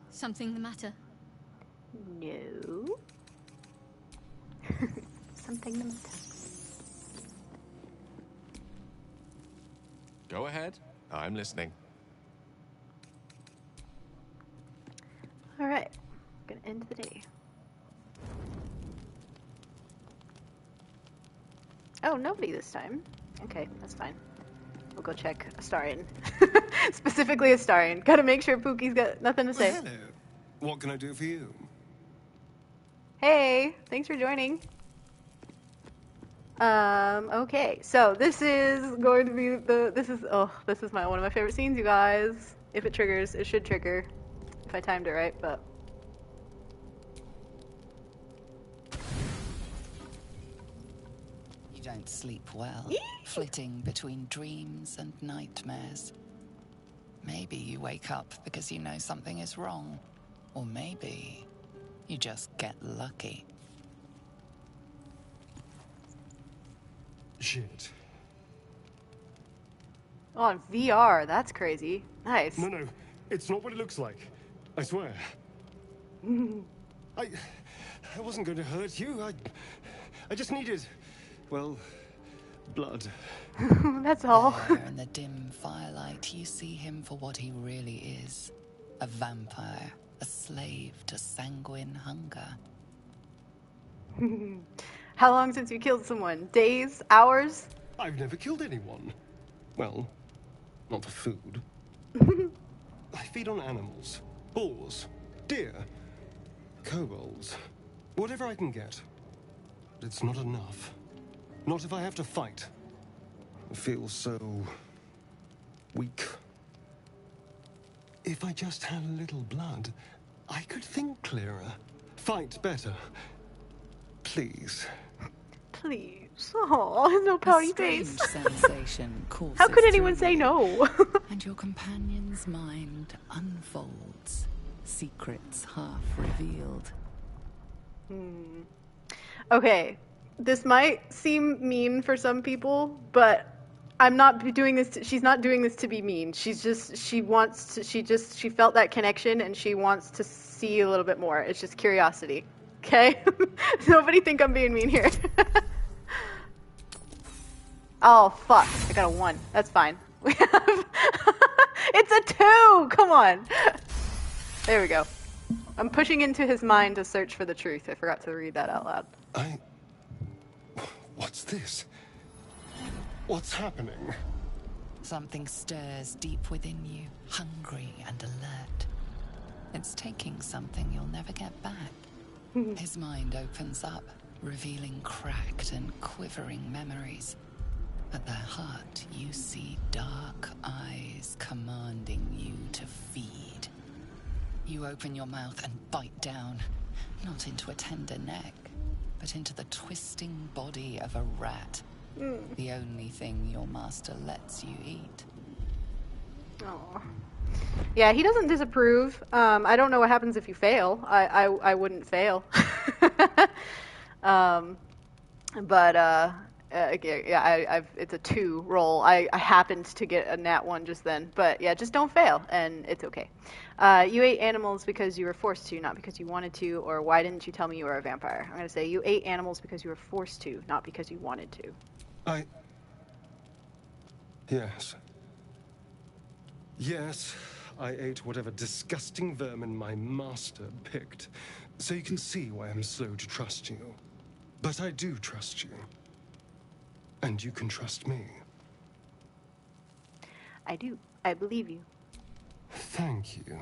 Something the matter? No. Something the matter. Go ahead. I'm listening. All right. Gonna end the day. Oh, nobody this time. Okay, that's fine. We'll go check Astarion. Specifically Astarion. Gotta make sure Pookie's got nothing to say. Well, hello. What can I do for you? Hey, thanks for joining. Okay, so this is going to be this is one of my favorite scenes, you guys. If it triggers, it should trigger. If I timed it right, but. You don't sleep well, flitting between dreams and nightmares. Maybe you wake up because you know something is wrong. Or maybe you just get lucky. Shit. Oh, on VR, that's crazy. Nice. No, it's not what it looks like. I swear. I wasn't going to hurt you. I just needed, well, blood. That's all. There in the dim firelight, you see him for what he really is. A vampire, a slave to sanguine hunger. How long since you killed someone? Days? Hours? I've never killed anyone. Well, not for food. I feed on animals. Boars. Deer. Kobolds. Whatever I can get. But it's not enough. Not if I have to fight. I feel so weak. If I just had a little blood, I could think clearer. Fight better. Please. Please. Oh, no pouty Strange face. sensation courses How could anyone through say you, no? and your companion's mind unfolds, secrets half revealed. Okay, this might seem mean for some people, but I'm not doing this. She's not doing this to be mean. She felt that connection and she wants to see a little bit more. It's just curiosity. Okay? Nobody think I'm being mean here. Oh, fuck. I got a 1. That's fine. We have... It's a 2! Come on. There we go. I'm pushing into his mind to search for the truth. I forgot to read that out loud. What's this? What's happening? Something stirs deep within you, hungry and alert. It's taking something you'll never get back. His mind opens up, revealing cracked and quivering memories. At their heart, you see dark eyes commanding you to feed. You open your mouth and bite down, not into a tender neck, but into the twisting body of a rat. The only thing your master lets you eat. Oh. Yeah, he doesn't disapprove. I don't know what happens if you fail. I wouldn't fail. um, but it's a 2 roll. I happened to get a nat 1 just then, but yeah, just don't fail, and it's okay. You ate animals because you were forced to, not because you wanted to, or why didn't you tell me you were a vampire? I'm gonna say you ate animals because you were forced to, not because you wanted to. Yes. Yes, I ate whatever disgusting vermin my master picked, so you can see why I'm slow to trust you. But I do trust you. And you can trust me. I do. I believe you. Thank you.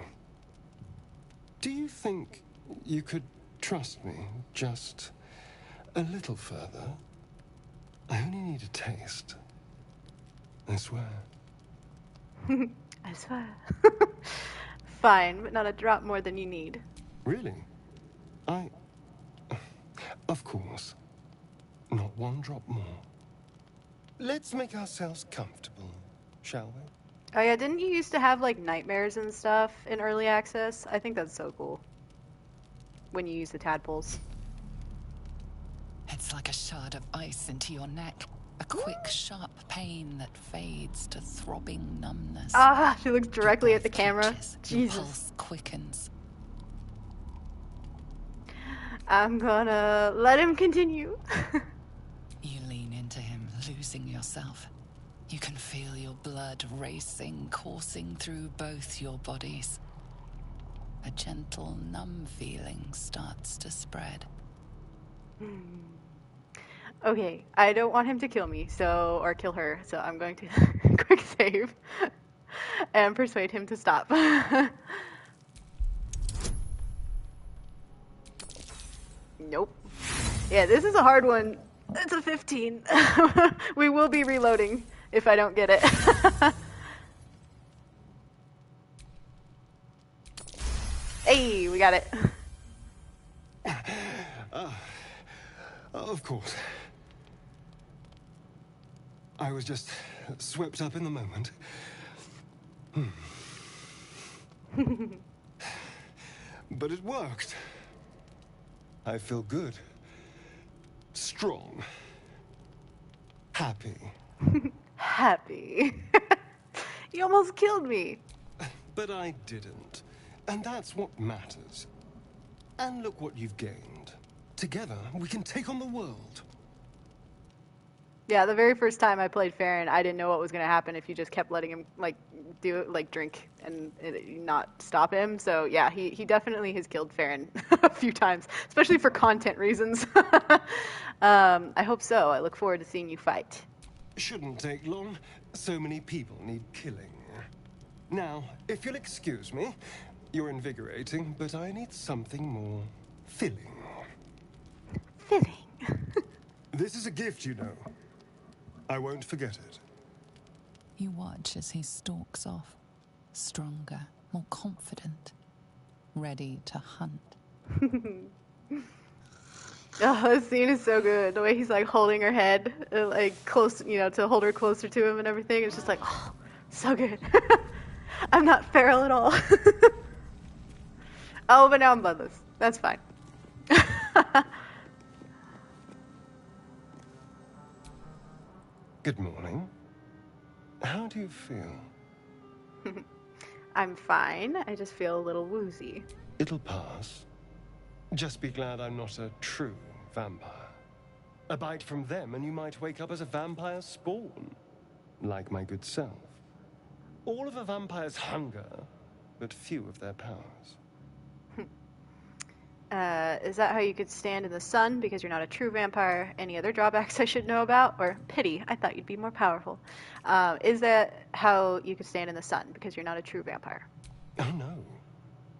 Do you think you could trust me just a little further? I only need a taste. I swear. I swear. Fine, but not a drop more than you need. Really? Of course. Not one drop more. Let's make ourselves comfortable, shall we? Oh yeah, didn't you used to have like nightmares and stuff in early access? I think that's so cool. When you use the tadpoles. It's like a shard of ice into your neck. A quick, sharp pain that fades to throbbing numbness. Ah, she looks directly at the camera. Twitches, Jesus. your pulse quickens. I'm gonna let him continue. You lean into him, losing yourself. You can feel your blood racing, coursing through both your bodies. A gentle, numb feeling starts to spread. Okay, I don't want him to kill me, or kill her, so I'm going to quick save and persuade him to stop. Nope. Yeah, this is a hard one. It's a 15. We will be reloading if I don't get it. Hey, we got it. Of course. I was just swept up in the moment. But it worked. I feel good. Strong. Happy. Happy. You almost killed me. But I didn't. And that's what matters. And look what you've gained. Together, we can take on the world. Yeah, the very first time I played Farron, I didn't know what was going to happen if you just kept letting him, drink and not stop him. So, yeah, he definitely has killed Farron a few times, especially for content reasons. I hope so. I look forward to seeing you fight. Shouldn't take long. So many people need killing. Now, if you'll excuse me, you're invigorating, but I need something more filling. Filling? This is a gift, you know. I won't forget it. You watch as he stalks off, stronger, more confident, ready to hunt. Oh, this scene is so good. The way he's like holding her head, close, to hold her closer to him and everything. It's just like, oh, so good. I'm not feral at all. Oh, but now I'm bloodless. That's fine. Good morning. How do you feel? I'm fine. I just feel a little woozy. It'll pass. Just be glad I'm not a true vampire. A bite from them and you might wake up as a vampire spawn. Like my good self. All of a vampire's hunger, but few of their powers. Is that how you could stand in the sun because you're not a true vampire? Any other drawbacks I should know about? Or pity, I thought you'd be more powerful. Is that how you could stand in the sun because you're not a true vampire? Oh no.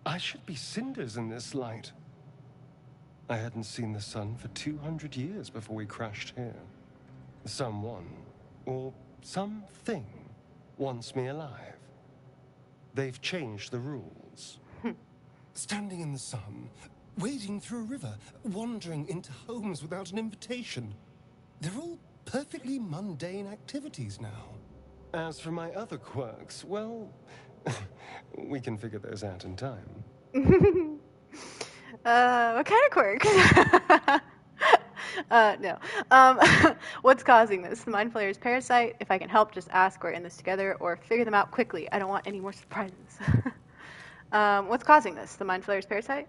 I should be cinders in this light. I hadn't seen the sun for 200 years before we crashed here. Someone, or something, wants me alive. They've changed the rules. Standing in the sun, wading through a river, wandering into homes without an invitation. They're all perfectly mundane activities now. As for my other quirks, well, We can figure those out in time. What kind of quirks? No. What's causing this? The Mind Flayer's parasite? If I can help, just ask. We're in this together, or figure them out quickly. I don't want any more surprises. What's causing this? The Mind Flayer's parasite?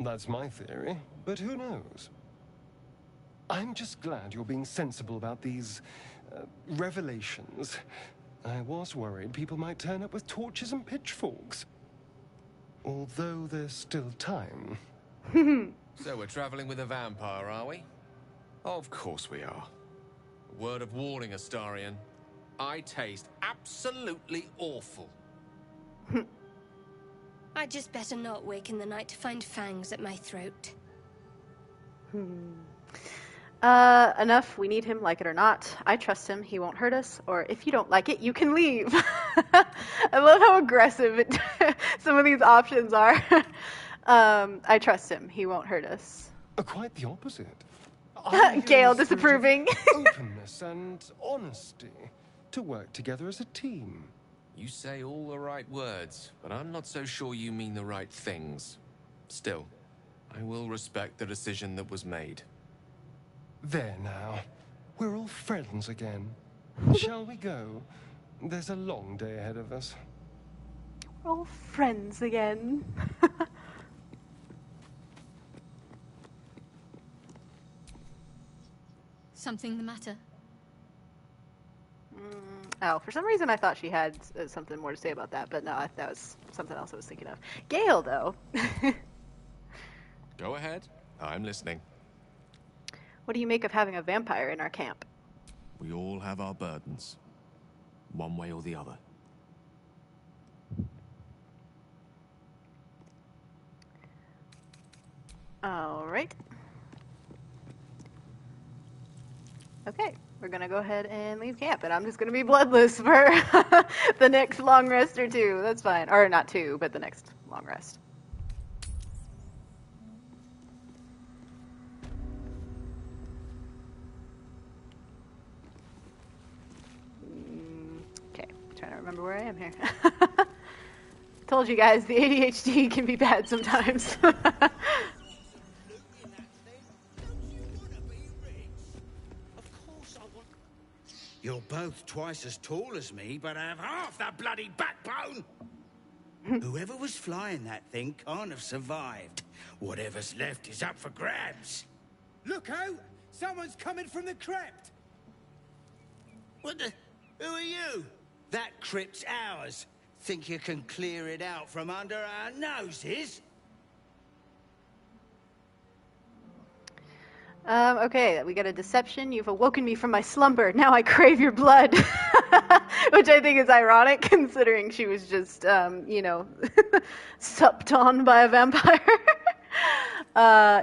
That's my theory, but who knows? I'm just glad you're being sensible about these revelations. I was worried people might turn up with torches and pitchforks. Although there's still time. So we're traveling with a vampire, are we? Of course we are. Word of warning, Astarion. I taste absolutely awful. I'd just better not wake in the night to find fangs at my throat. Enough. We need him, like it or not. I trust him. He won't hurt us. Or if you don't like it, you can leave. I love how aggressive some of these options are. I trust him. He won't hurt us. Quite the opposite. Gale disapproving. Openness and honesty to work together as a team. You say all the right words, but I'm not so sure you mean the right things. Still, I will respect the decision that was made. There now. We're all friends again. Shall we go? There's a long day ahead of us. We're all friends again. Something the matter? Oh, for some reason I thought she had something more to say about that, but no, that was something else I was thinking of. Gale, though. Go ahead. I'm listening. What do you make of having a vampire in our camp? We all have our burdens. One way or the other. All right. Okay, we're gonna go ahead and leave camp, and I'm just gonna be bloodless for the next long rest or two. That's fine. Or not two, but the next long rest. Okay, trying to remember where I am here. Told you guys, the ADHD can be bad sometimes. You're both twice as tall as me, but have half that bloody backbone! Whoever was flying that thing can't have survived. Whatever's left is up for grabs. Look out! Someone's coming from the crypt! What the? Who are you? That crypt's ours. Think you can clear it out from under our noses? Okay, we got a deception. You've awoken me from my slumber. Now I crave your blood. Which I think is ironic, considering she was just, supped on by a vampire.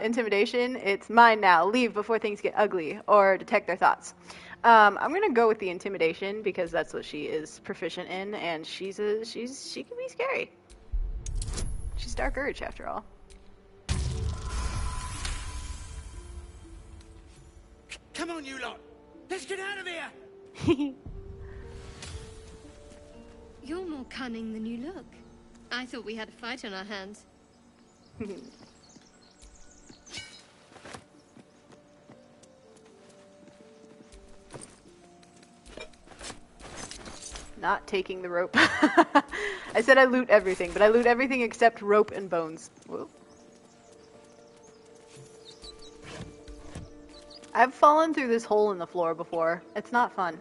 Intimidation. It's mine now. Leave before things get ugly, or detect their thoughts. I'm gonna go with the intimidation because that's what she is proficient in, and she can be scary. She's Dark Urge after all. Come on, you lot! Let's get out of here! You're more cunning than you look. I thought we had a fight on our hands. Not taking the rope. I said I loot everything, but I loot everything except rope and bones. Whoa. I've fallen through this hole in the floor before. It's not fun.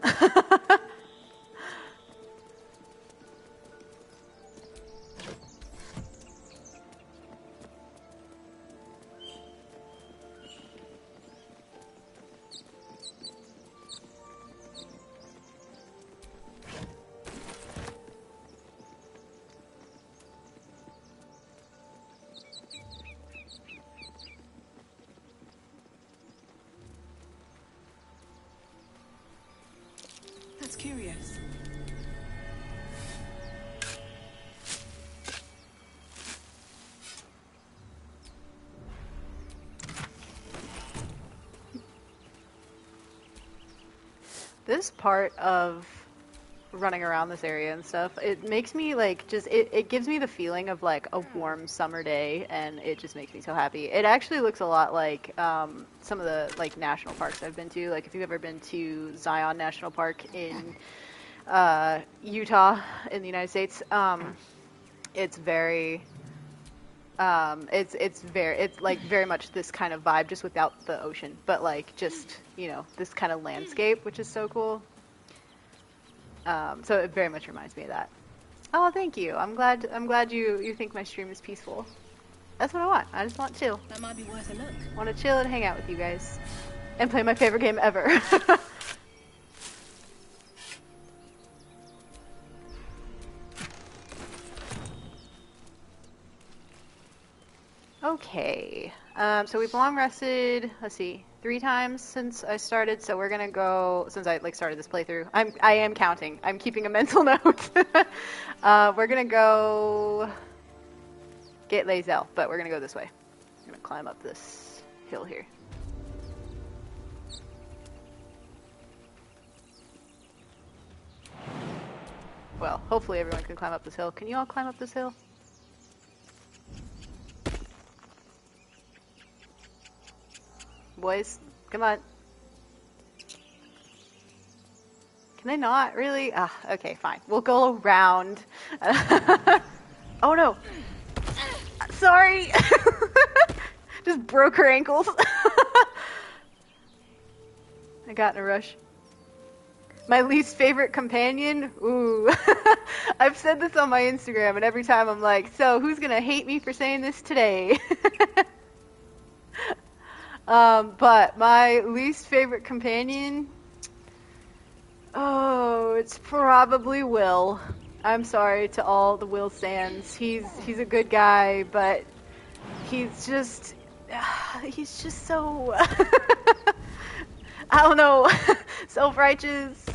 That's curious. This part of running around this area and stuff, it makes me like it gives me the feeling of like a warm summer day, and it just makes me so happy. It actually looks a lot like some of the like national parks I've been to. Like if you've ever been to Zion National Park in Utah in the United States, it's very it's like very much this kind of vibe, just without the ocean, but like just, you know, this kind of landscape, which is so cool. So it very much reminds me of that. Oh, thank you. I'm glad you think my stream is peaceful. That's what I want. I just want chill. That might be worth a look. Want to chill and hang out with you guys and play my favorite game ever. Okay, so we've long rested, let's see, 3 times since I started, so we're gonna go, since I like started this playthrough, I am counting, I'm keeping a mental note. We're gonna go get Lae'zel, but we're gonna go this way. I'm gonna climb up this hill here. Well, hopefully everyone can climb up this hill. Can you all climb up this hill? Boys, come on. Can they not? Really? Ah, okay, fine. We'll go around. Oh no. Sorry. Just broke her ankles. I got in a rush. My least favorite companion? Ooh. I've said this on my Instagram, and every time I'm like, so who's gonna hate me for saying this today? But my least favorite companion, oh, it's probably Will. I'm sorry to all the Will stands. He's a good guy, but he's just so I don't know, self-righteous.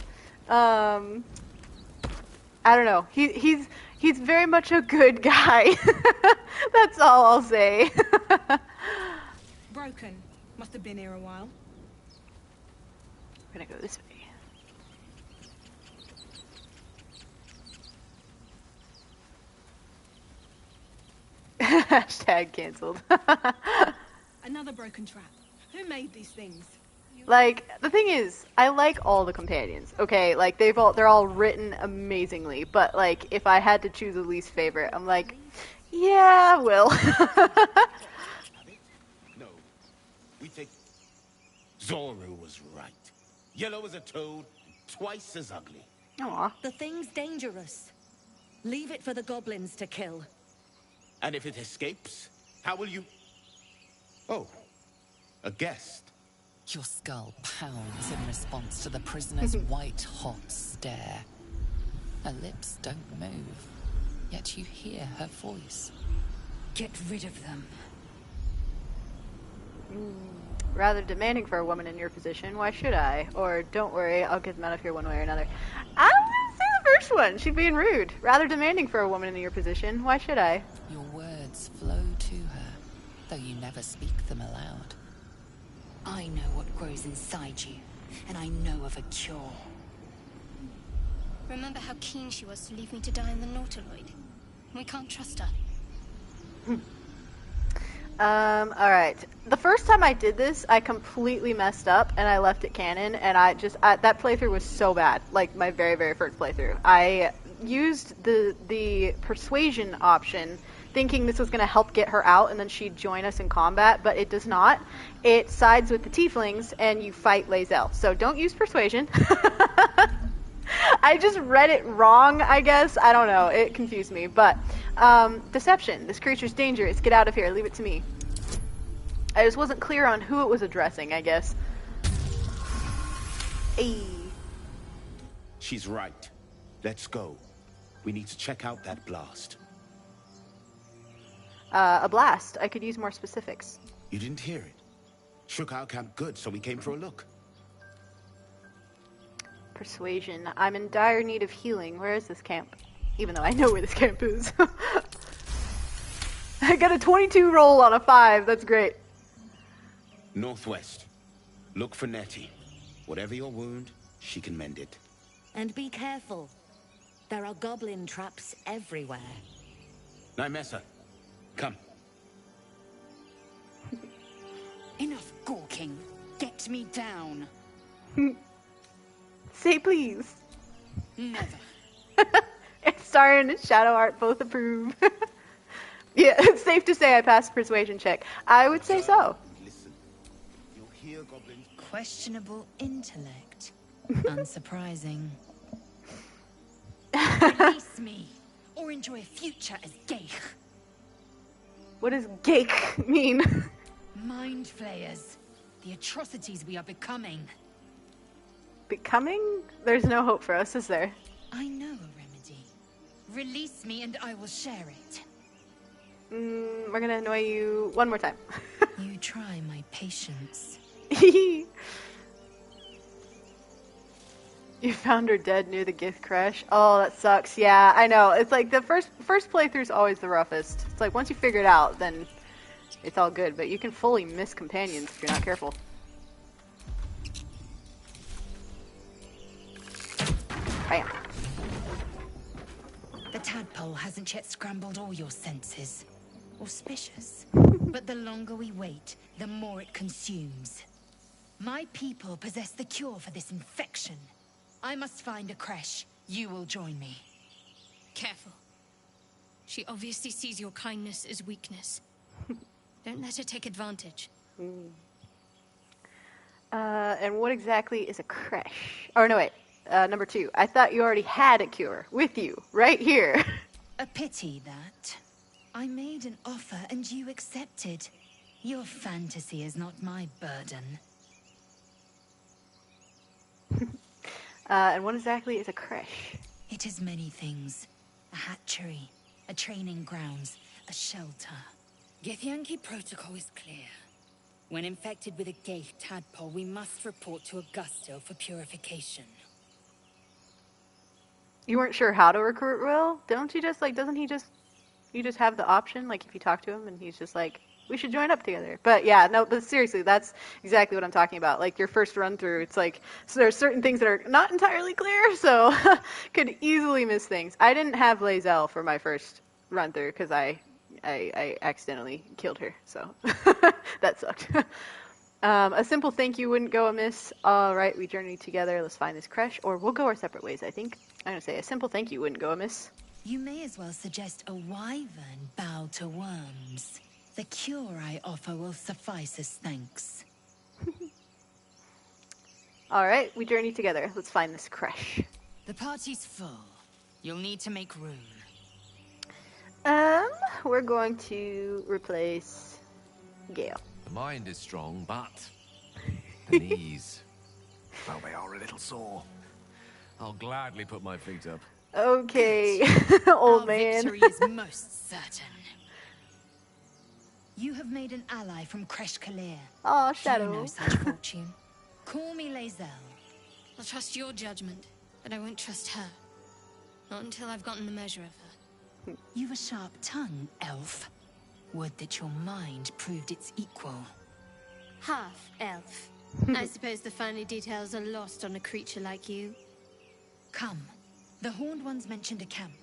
I don't know. He's very much a good guy. That's all I'll say. Broken. Must have been here a while. We're gonna go this way. Hashtag cancelled. Another broken trap. Who made these things? Like, the thing is, I like all the companions, okay? Like, they're all written amazingly, but like, if I had to choose a least favorite, I'm like, yeah, Will. No, we take... Zoru was right. Yellow as a toad, twice as ugly. Aw. The thing's dangerous. Leave it for the goblins to kill. And if it escapes, how will you... Oh, a guest. Your skull pounds in response to the prisoner's white-hot stare. Her lips don't move, yet you hear her voice. Get rid of them. Rather demanding for a woman in your position, why should I? Or, don't worry, I'll get them out of here one way or another. I'm gonna say the first one. She's being rude. Rather demanding for a woman in your position, why should I? Your words flow to her, though you never speak them aloud. I know what grows inside you, and I know of a cure. Remember how keen she was to leave me to die in the Nautiloid? We can't trust her. Alright. The first time I did this, I completely messed up, and I left it canon, and that playthrough was so bad. Like, my very, very first playthrough. I used the persuasion option, thinking this was going to help get her out, and then she'd join us in combat, but it does not. It sides with the tieflings, and you fight Lae'zel. So don't use persuasion. I just read it wrong, I guess. I don't know. It confused me. But, deception. This creature's dangerous. Get out of here. Leave it to me. I just wasn't clear on who it was addressing, I guess. Hey. She's right. Let's go. We need to check out that blast. A blast. I could use more specifics. You didn't hear it. Shook our camp good, so we came for a look. Persuasion. I'm in dire need of healing. Where is this camp? Even though I know where this camp is. I got a 22 roll on a 5. That's great. Northwest. Look for Nettie. Whatever your wound, she can mend it. And be careful. There are goblin traps everywhere. Nymessa, come. Enough gawking. Get me down. Say please. Never. Astarion and Shadow Art both approve. Yeah, it's safe to say I passed the persuasion check. I would say so. Listen. You'll hear goblins. Questionable intellect. Unsurprising. Release me, or enjoy a future as Geich. What does geik mean? Mind flayers. The atrocities we are becoming. Becoming? There's no hope for us, is there? I know a remedy. Release me and I will share it. We're gonna annoy you one more time. You try my patience. You found her dead near the gift crash. Oh, that sucks. Yeah, I know. It's like the first playthrough's always the roughest. It's like once you figure it out, then it's all good. But you can fully miss companions if you're not careful. Bam. The tadpole hasn't yet scrambled all your senses. Auspicious. But the longer we wait, the more it consumes. My people possess the cure for this infection. I must find a creche. You will join me. Careful. She obviously sees your kindness as weakness. Don't let her take advantage. And what exactly is a creche? Or no, wait. Number 2. I thought you already had a cure with you, right here. A pity that. I made an offer and you accepted. Your fantasy is not my burden. And what exactly is a creche? It is many things. A hatchery, a training grounds, a shelter. Githyanki protocol is clear. When infected with a Geich tadpole, we must report to Augusto for purification. You weren't sure how to recruit Will? Don't you just, like, doesn't he just, you just have the option, like, if you talk to him and he's just like, we should join up together. But yeah, no, but seriously, that's exactly what I'm talking about. Like, your first run through, it's like, so there's certain things that are not entirely clear, so could easily miss things. I didn't have Lae'zel for my first run through because I accidentally killed her, so that sucked. A simple thank you wouldn't go amiss. All right, we journey together. Let's find this creche, or we'll go our separate ways, I think. I'm going to say a simple thank you wouldn't go amiss. You may as well suggest a wyvern bow to worms. The cure I offer will suffice as thanks. All right, we journey together. Let's find this creche. The party's full. You'll need to make room. We're going to replace Gale. The mind is strong, but the knees, well, they are a little sore. I'll gladly put my feet up. Okay, old Our man. victory is most certain. You have made an ally from Kresh Kalir. Aw, Do Shadow. you know such fortune? Call me Lae'zel. I'll trust your judgment, but I won't trust her. Not until I've gotten the measure of her. You've a sharp tongue, elf. Would that your mind proved its equal. Half elf. I suppose the finer details are lost on a creature like you. Come. The Horned Ones mentioned a camp.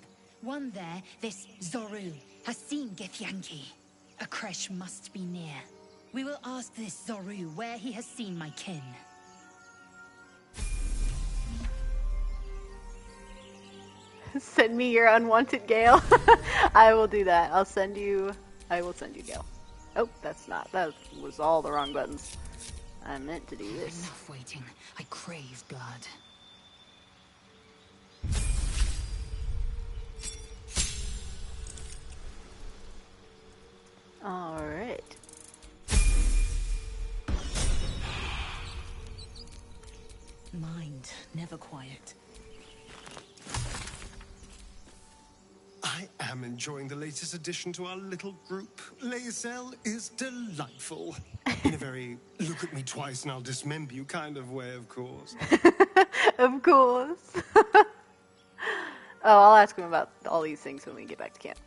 One there, this Zoru, has seen Githyanki. A creche must be near. We will ask this Zoru where he has seen my kin. Send me your unwanted Gale. I will do that. I will send you Gale. Oh, that was all the wrong buttons. I meant to do this. Enough waiting. I crave blood. All right. Mind never quiet. I am enjoying the latest addition to our little group. Lae'zel is delightful. In a very look at me twice and I'll dismember you kind of way, of course. Of course. Oh, I'll ask him about all these things when we get back to camp.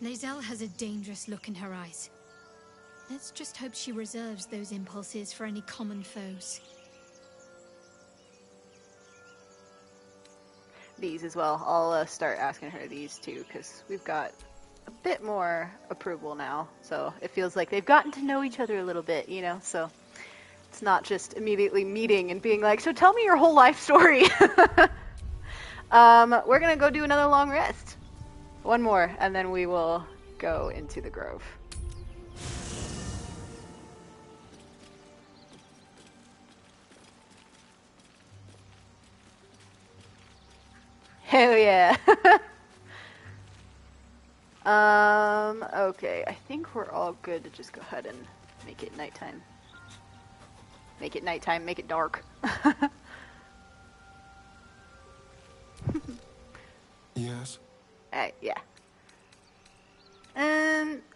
Lae'zel has a dangerous look in her eyes. Let's just hope she reserves those impulses for any common foes. these as well. I'll start asking her these too, because we've got a bit more approval now. So it feels like they've gotten to know each other a little bit, you know? So it's not just immediately meeting and being like, so tell me your whole life story. We're going to go do another long rest. One more, and then we will go into the grove. Hell yeah. Okay, I think we're all good to just go ahead and make it nighttime. Make it nighttime, make it dark. Yes? Yeah.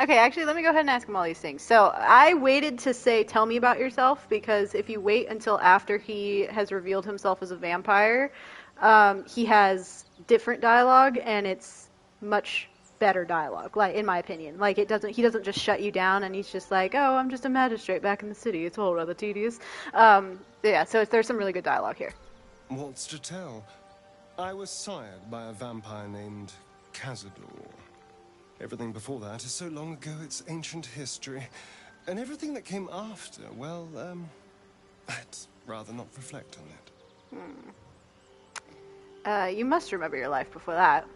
Okay, actually, let me go ahead and ask him all these things. So, I waited to say, tell me about yourself, because if you wait until after he has revealed himself as a vampire, he has different dialogue, and it's much better dialogue, like, in my opinion. Like, he doesn't just shut you down, and he's just like, oh, I'm just a magistrate back in the city. It's all rather tedious. Yeah, so there's some really good dialogue here. What's to tell? I was sired by a vampire named Cazador. Everything before that is so long ago it's ancient history. And everything that came after, well, I'd rather not reflect on it. You must remember your life before that.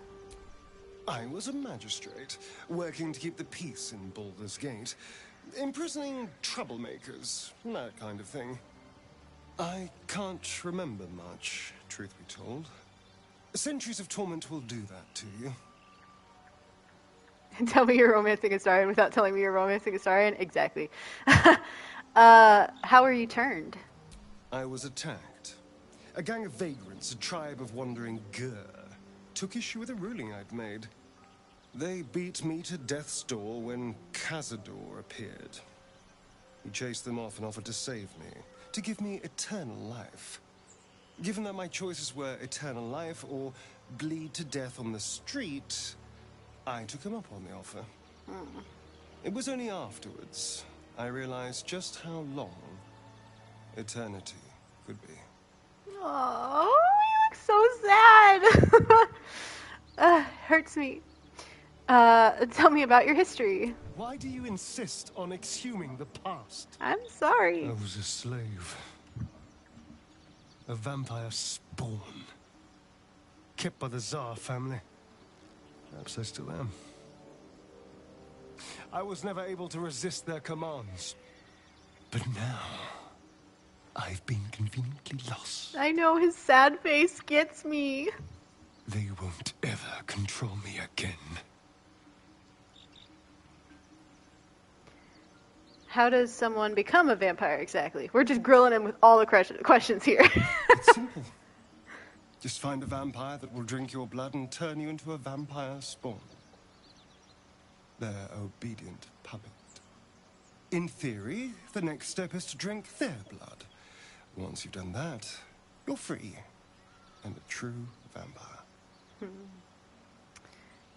I was a magistrate, working to keep the peace in Baldur's Gate, imprisoning troublemakers, that kind of thing. I can't remember much, truth be told. Centuries of torment will do that to you. Tell me you're romancing Astarion without telling me you're romancing Astarion? Exactly. How were you turned? I was attacked. A gang of vagrants, a tribe of wandering Gur, took issue with a ruling I'd made. They beat me to death's door when Cazador appeared. He chased them off and offered to save me, to give me eternal life. Given that my choices were eternal life or bleed to death on the street, I took him up on the offer. It was only afterwards I realized just how long eternity could be. Oh, you look so sad. Hurts me. Tell me about your history. Why do you insist on exhuming the past? I'm sorry. I was a slave. A vampire spawn. Kept by the Tsar family. Perhaps I still am. I was never able to resist their commands. But now, I've been conveniently lost. I know, his sad face gets me. They won't ever control me again. How does someone become a vampire exactly? We're just grilling him with all the questions here. It's simple. Just find a vampire that will drink your blood and turn you into a vampire spawn. Their obedient puppet. In theory, the next step is to drink their blood. Once you've done that, you're free. And a true vampire.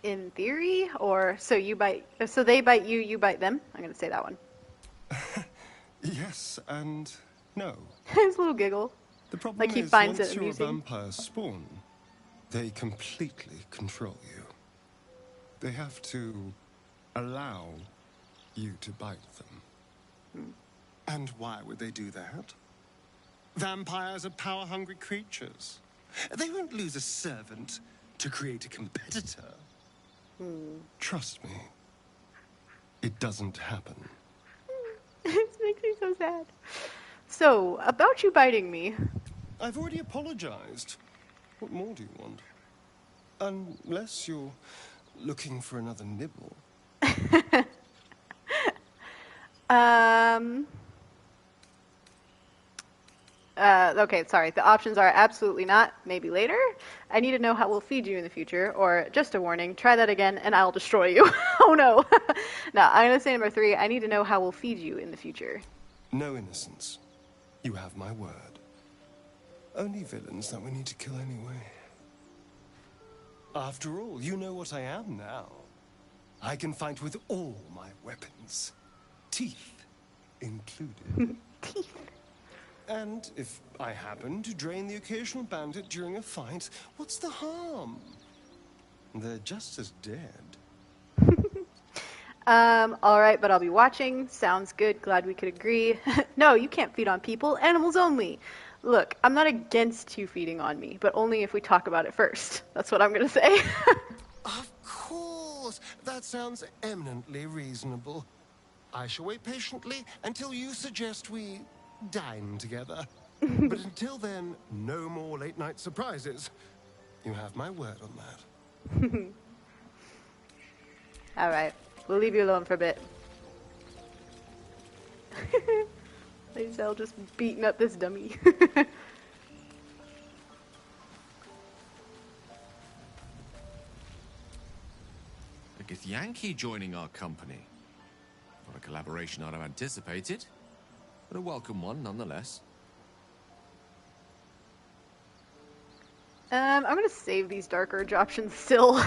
In theory? Or so they bite you, you bite them? I'm going to say that one. Yes and no. His little giggle. The problem like he is, finds once it you're amusing. a vampire spawn, they completely control you. They have to allow you to bite them. And why would they do that? Vampires are power-hungry creatures. They won't lose a servant to create a competitor. Trust me, it doesn't happen. This makes me so sad. So, about you biting me. I've already apologized. What more do you want? Unless you're looking for another nibble. Okay, sorry. The options are absolutely not, maybe later. I need to know how we'll feed you in the future, or just a warning, try that again and I'll destroy you. Oh no. No, I'm going to say number 3, I need to know how we'll feed you in the future. No innocence. You have my word. Only villains that we need to kill anyway. After all, you know what I am now. I can fight with all my weapons. Teeth included. Teeth. And if I happen to drain the occasional bandit during a fight, what's the harm? They're just as dead. Alright, but I'll be watching. Sounds good. Glad we could agree. No, you can't feed on people. Animals only. Look, I'm not against you feeding on me, but only if we talk about it first. That's what I'm gonna say. Of course! That sounds eminently reasonable. I shall wait patiently until you suggest we dine together. But until then, no more late-night surprises. You have my word on that. Alright, we'll leave you alone for a bit. Lae'zel just beating up this dummy. A Githyanki joining our company. Not a collaboration I'd have anticipated, but a welcome one nonetheless. I'm gonna save these Dark Urge options still.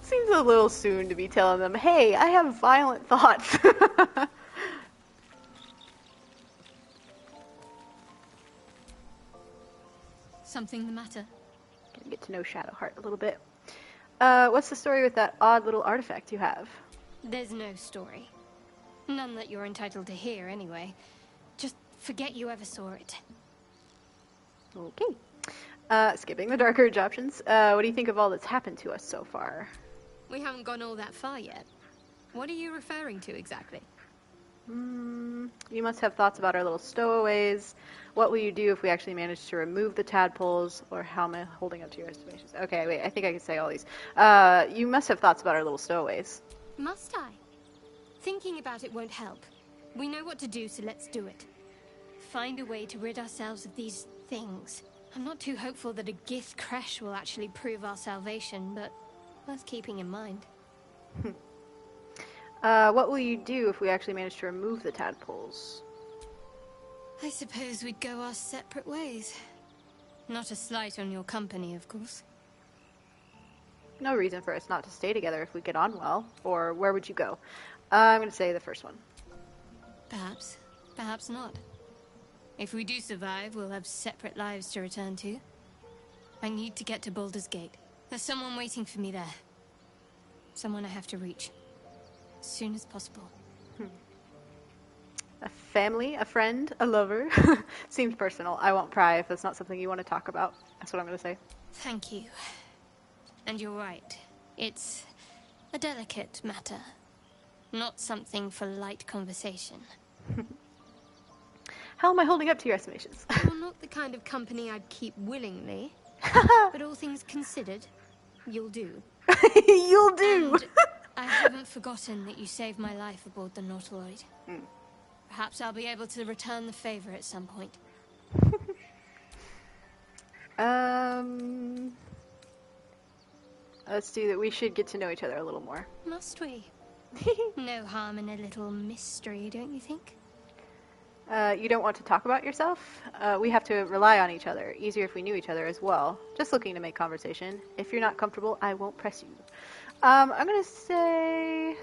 Seems a little soon to be telling them, hey, I have violent thoughts. Something the matter? Gonna get to know Shadowheart a little bit. What's the story with that odd little artifact you have? There's no story. None that you're entitled to hear, anyway. Just forget you ever saw it. Okay. Skipping the Dark Urge options, what do you think of all that's happened to us so far? We haven't gone all that far yet. What are you referring to exactly? You must have thoughts about our little stowaways. What will you do if we actually manage to remove the tadpoles? Or how am I holding up to your estimations? Okay, wait, I think I can say all these. You must have thoughts about our little stowaways. Must I? Thinking about it won't help. We know what to do, so let's do it. Find a way to rid ourselves of these things. I'm not too hopeful that a Gith crash will actually prove our salvation, but worth keeping in mind. What will you do if we actually manage to remove the tadpoles? I suppose we'd go our separate ways. Not a slight on your company, of course. No reason for us not to stay together if we get on well. Or where would you go? I'm going to say the first one. Perhaps. Perhaps not. If we do survive, we'll have separate lives to return to. I need to get to Baldur's Gate. There's someone waiting for me there. Someone I have to reach. As soon as possible. A family, a friend, a lover. Seems personal. I won't pry if it's not something you want to talk about. That's what I'm going to say. Thank you. And you're right. It's a delicate matter. Not something for light conversation. How am I holding up to your estimations? You're not the kind of company I'd keep willingly. But all things considered, you'll do. You'll do! And I haven't forgotten that you saved my life aboard the Nautiloid. Perhaps I'll be able to return the favor at some point. Let's do that. We should get to know each other a little more. Must we? No harm in a little mystery, don't you think? You don't want to talk about yourself? We have to rely on each other. Easier if we knew each other as well. Just looking to make conversation. If you're not comfortable, I won't press you. I'm gonna say...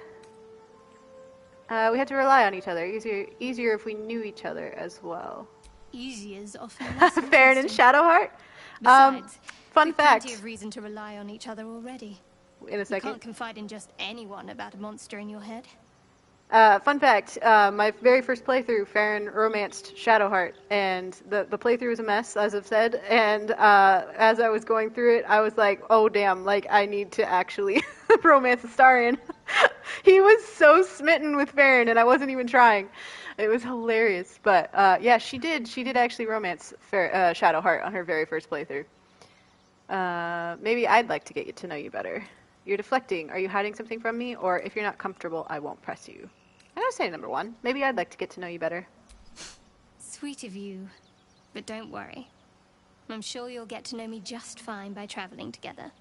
we have to rely on each other. Easier if we knew each other as well. Easy is often less Farron and Shadowheart? Besides, fun fact. Plenty of reason to rely on each other already. In a second. You can't confide in just anyone about a monster in your head. Fun fact, my very first playthrough, Farron romanced Shadowheart, and the playthrough was a mess, as I've said, and as I was going through it, I was like, oh damn, like, I need to actually romance Astarion. He was so smitten with Farron, and I wasn't even trying. It was hilarious, but yeah, she did actually romance Shadowheart on her very first playthrough. Maybe I'd like to get to know you better. You're deflecting. Are you hiding something from me? Or if you're not comfortable, I won't press you. I'm gonna say number one. Maybe I'd like to get to know you better. Sweet of you, but don't worry. I'm sure you'll get to know me just fine by traveling together.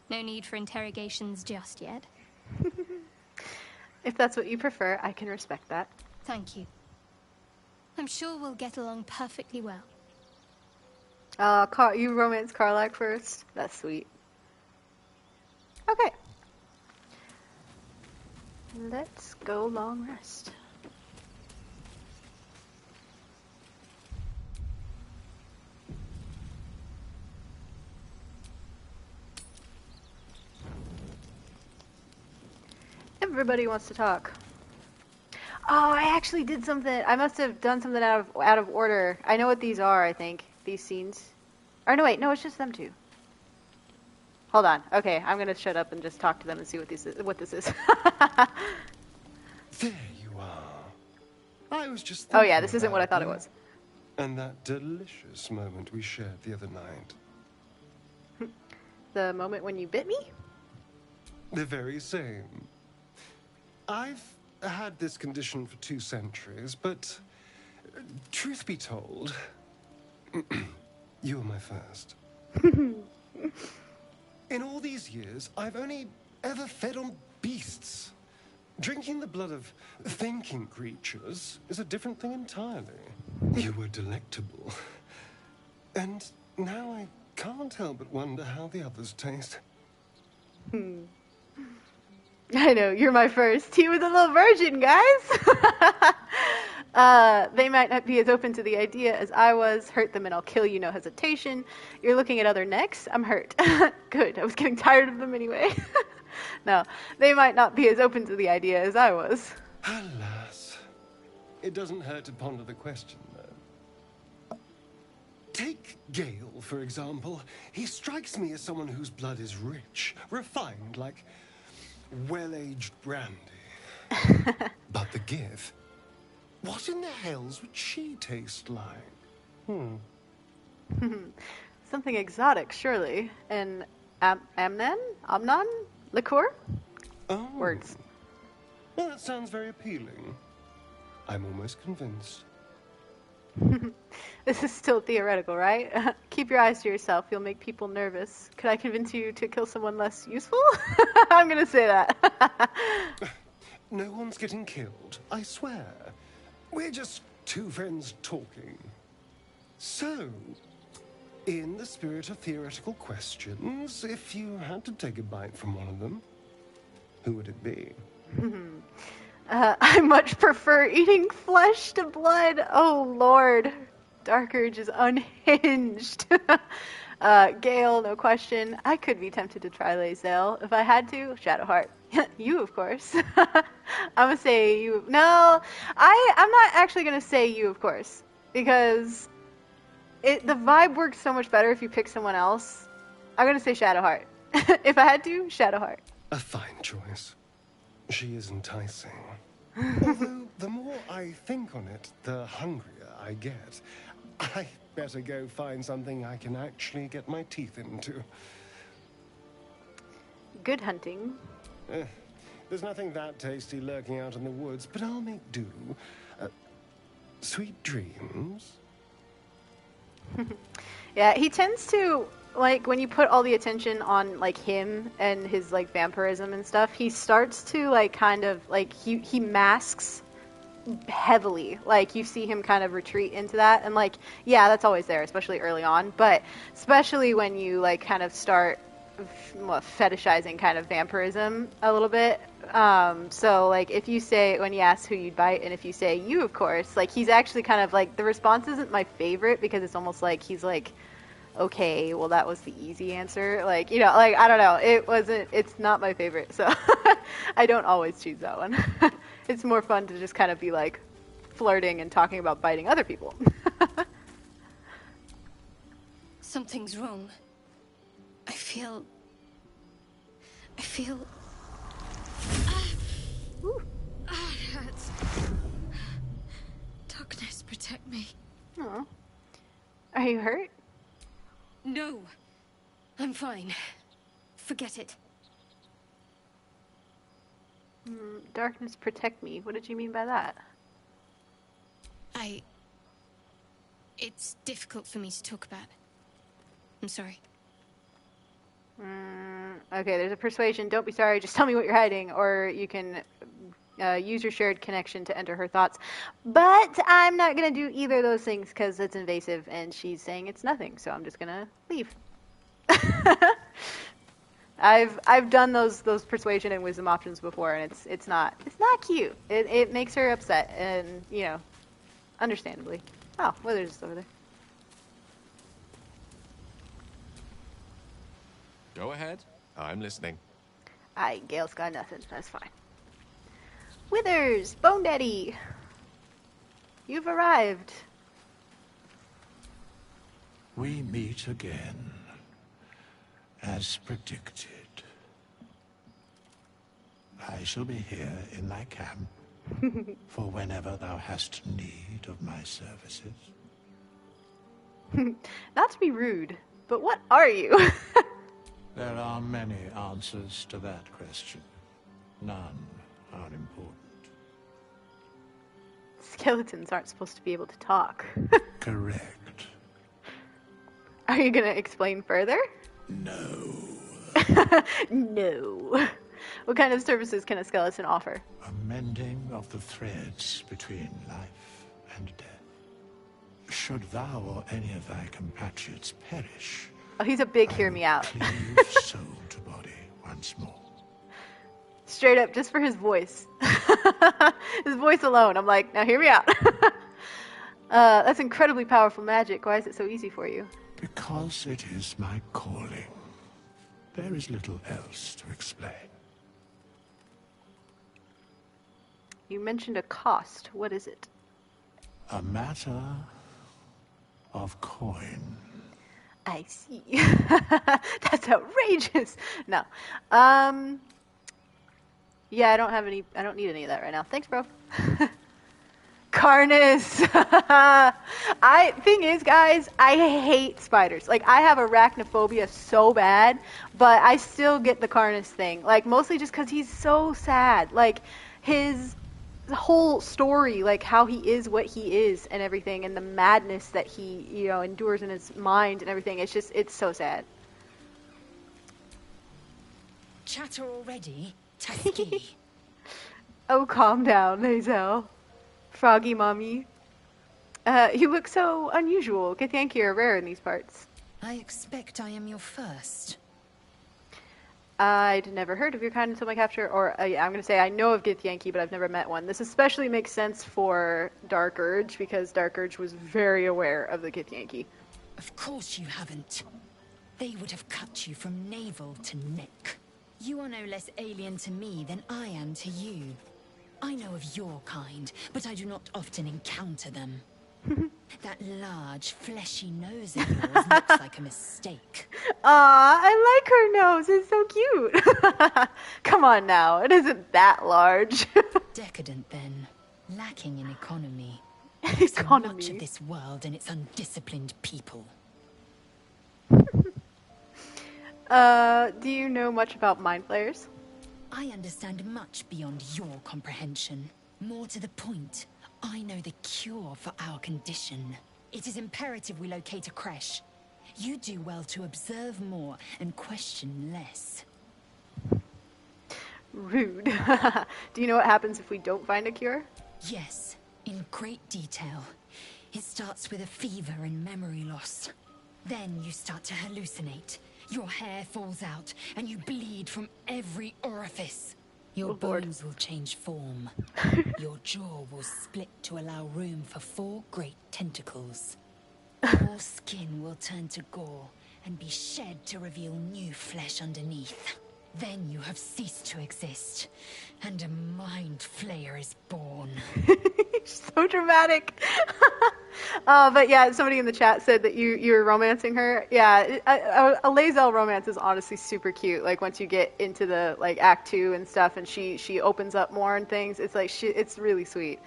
No need for interrogations just yet. If that's what you prefer, I can respect that. Thank you. I'm sure we'll get along perfectly well. You romance Karlach first? That's sweet. Okay. Let's go long rest. everybody wants to talk. Oh, I actually did something. I must have done something out of order. I know what these are, I think. These scenes. Or no, wait. No, it's just them two. Hold on. Okay, I'm going to shut up and just talk to them and see what this is. There you are. I was just Oh yeah, this isn't what I thought it was. And that delicious moment we shared the other night. The moment when you bit me? The very same. I've had this condition for 2 centuries, but truth be told, you were my first. In all these years, I've only ever fed on beasts. Drinking the blood of thinking creatures is a different thing entirely. You were delectable. And now I can't help but wonder how the others taste. I know, you're my first. He was a little virgin, guys. They might not be as open to the idea as I was. Hurt them and I'll kill you, no hesitation. You're looking at other necks. I'm hurt. Good, I was getting tired of them anyway. No, they might not be as open to the idea as I was. Alas. It doesn't hurt to ponder the question, though. Take Gale, for example. He strikes me as someone whose blood is rich, refined, like well-aged brandy. But the Give, what in the hells would she taste like? Something exotic, surely. An Amnon? Liqueur? Oh. Words. Well, that sounds very appealing. I'm almost convinced. This is still theoretical, right? Keep your eyes to yourself. You'll make people nervous. Could I convince you to kill someone less useful? I'm gonna say that. No one's getting killed, I swear. We're just 2 friends talking. So, in the spirit of theoretical questions, if you had to take a bite from one of them, who would it be? I much prefer eating flesh to blood. Oh, Lord. Dark Urge is unhinged. Gale, no question. I could be tempted to try Lae'zel. If I had to, Shadowheart. You, of course. I'm gonna say you. No, I'm not actually gonna say you, of course. Because the vibe works so much better if you pick someone else. I'm gonna say Shadowheart. If I had to, Shadowheart. A fine choice. She is enticing. Although, the more I think on it, the hungrier I get. I better go find something I can actually get my teeth into. Good hunting. There's nothing that tasty lurking out in the woods, but I'll make do. Sweet dreams. Yeah, he tends to, like, when you put all the attention on, like, him and his, like, vampirism and stuff, he starts to, like, kind of, like, he masks heavily. Like, you see him kind of retreat into that, and, like, yeah, that's always there, especially early on, but especially when you, like, kind of start fetishizing kind of vampirism a little bit. So, like, if you say, when he asks who you'd bite, and if you say you, of course, like, he's actually kind of, like, the response isn't my favorite, because it's almost like he's like, okay, well, that was the easy answer. Like, you know, like, I don't know. It's not my favorite, so I don't always choose that one. It's more fun to just kind of be, like, flirting and talking about biting other people. Something's wrong. I feel... it hurts. Darkness, protect me. Aw. Are you hurt? No. I'm fine. Forget it. Darkness, protect me. What did you mean by that? It's difficult for me to talk about. I'm sorry. Okay, there's a persuasion. Don't be sorry. Just tell me what you're hiding. Or you can use your shared connection to enter her thoughts. But I'm not going to do either of those things because it's invasive and she's saying it's nothing. So I'm just going to leave. I've done those persuasion and wisdom options before, and it's not cute. It makes her upset, and you know, understandably. Oh, well, they're just over there. Go ahead. I'm listening. Gale's got nothing. That's fine. Withers, Bone Daddy, you've arrived. We meet again, as predicted. I shall be here in thy camp for whenever thou hast need of my services. Not to be rude, but what are you? There are many answers to that question. None are important. Skeletons aren't supposed to be able to talk. Correct. Are you gonna explain further? No. No. What kind of services can a skeleton offer? A mending of the threads between life and death. Should thou or any of thy compatriots perish, Oh, he's a big hear me out. cleave soul to body once more. Straight up, just for his voice. His voice alone. I'm like, now hear me out. That's incredibly powerful magic. Why is it so easy for you? Because it is my calling. There is little else to explain. You mentioned a cost. What is it? A matter of coin. I see. That's outrageous. No. Yeah, I don't need any of that right now. Thanks, bro. Carnus. Thing is, guys, I hate spiders. Like, I have arachnophobia so bad, but I still get the Carnus thing. Like, mostly just because he's so sad. Like, his whole story, like how he is what he is and everything, and the madness that he, endures in his mind and everything. It's so sad. Chatter already? Tusky. Oh, calm down, Hazel. Froggy mommy. You look so unusual. Githyanki are rare in these parts. I expect I am your first. I'd never heard of your kind until my capture, or I'm going to say I know of Githyanki, but I've never met one. This especially makes sense for Dark Urge, because Dark Urge was very aware of the Githyanki. Of course you haven't. They would have cut you from navel to neck. You are no less alien to me than I am to you. I know of your kind, but I do not often encounter them. That large, fleshy nose of yours looks like a mistake. Aw, I like her nose. It's so cute. Come on now. It isn't that large. Decadent, then. Lacking in economy. Economy. So much of this world and its undisciplined people. Do you know much about mind flayers? I understand much beyond your comprehension. More to the point, I know the cure for our condition. It is imperative we locate a creche. You do well to observe more and question less. Rude. Do you know what happens if we don't find a cure? Yes, in great detail. It starts with a fever and memory loss. Then you start to hallucinate. Your hair falls out, and you bleed from every orifice. Your bones will change form. Your jaw will split to allow room for 4 great tentacles. Your skin will turn to gore and be shed to reveal new flesh underneath. Then you have ceased to exist, and a mind flayer is born. So dramatic. But yeah, somebody in the chat said that you're romancing her. Yeah, a Lae'zel romance is honestly super cute. Like once you get into the like Act 2 and stuff, and she opens up more and things, it's like it's really sweet.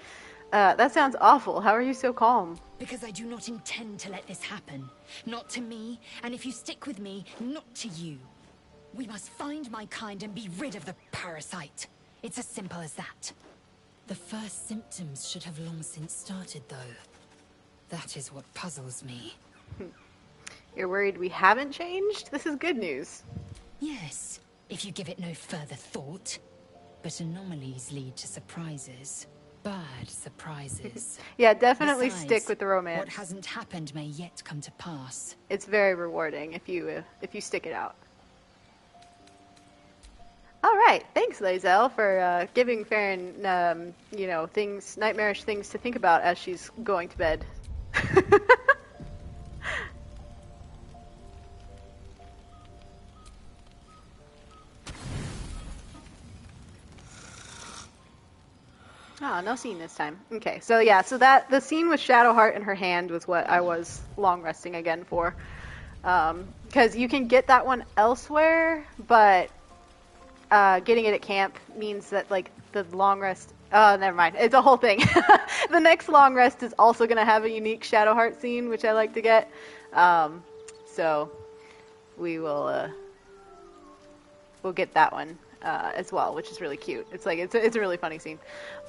That sounds awful. How are you so calm? Because I do not intend to let this happen. Not to me, and if you stick with me, not to you. We must find my kind and be rid of the parasite. It's as simple as that. The first symptoms should have long since started, though. That is what puzzles me. You're worried we haven't changed? This is good news. Yes, if you give it no further thought. But anomalies lead to surprises. Bad surprises. Yeah, definitely Besides, stick with the romance. What hasn't happened may yet come to pass. It's very rewarding if you stick it out. All right, thanks, Lae'zel, for giving Farron, nightmarish things to think about as she's going to bed. Oh, no scene this time. Okay, so yeah, so that the scene with Shadowheart in her hand was what I was long resting again for. Because you can get that one elsewhere, but getting it at camp means that like the long rest. Oh, never mind. It's a whole thing. The next long rest is also going to have a unique Shadowheart scene, which I like to get. So we will we'll get that one as well, which is really cute. It's like it's a really funny scene.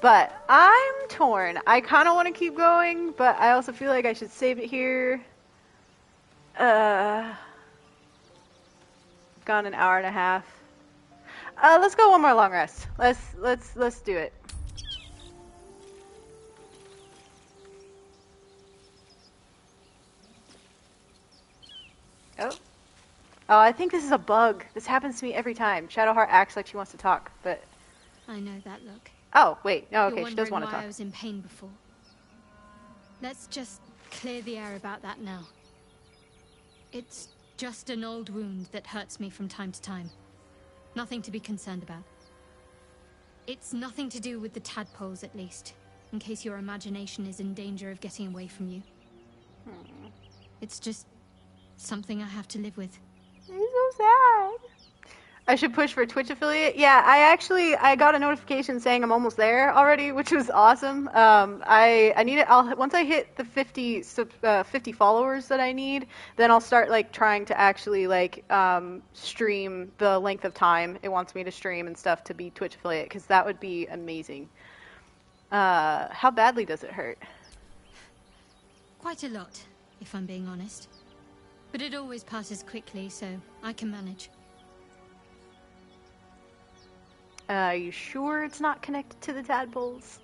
But I'm torn. I kind of want to keep going, but I also feel like I should save it here. Gone an hour and a half. Let's go one more long rest. Let's do it. Oh. Oh, I think this is a bug. This happens to me every time. Shadowheart acts like she wants to talk, but... I know that look. Oh, wait. No, You're okay, she does want to wondering why talk. I was in pain before. Let's just clear the air about that now. It's just an old wound that hurts me from time to time. Nothing to be concerned about. It's nothing to do with the tadpoles, at least, in case your imagination is in danger of getting away from you. It's just something I have to live with. He's so sad. I should push for Twitch affiliate. Yeah, I got a notification saying I'm almost there already, which was awesome. I need it. Once I hit the 50 followers that I need, then I'll start like trying to actually like stream the length of time it wants me to stream and stuff to be Twitch affiliate, because that would be amazing. How badly does it hurt? Quite a lot, if I'm being honest. But it always passes quickly, so I can manage. Are you sure it's not connected to the tadpoles?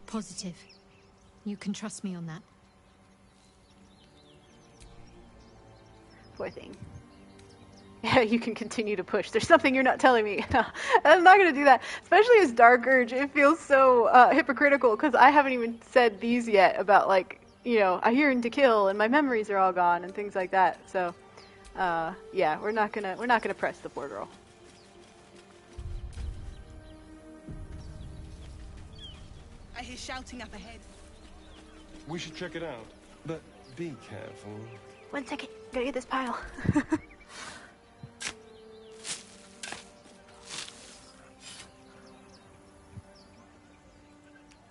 Positive. You can trust me on that. Poor thing. Yeah, you can continue to push. There's something you're not telling me. I'm not going to do that. Especially as Dark Urge, it feels so hypocritical, because I haven't even said these yet about, like, you know, I yearn to kill and my memories are all gone and things like that. So, yeah, we're not gonna press the poor girl. I hear shouting up ahead. We should check it out, but be careful. 1 second, gotta get this pile.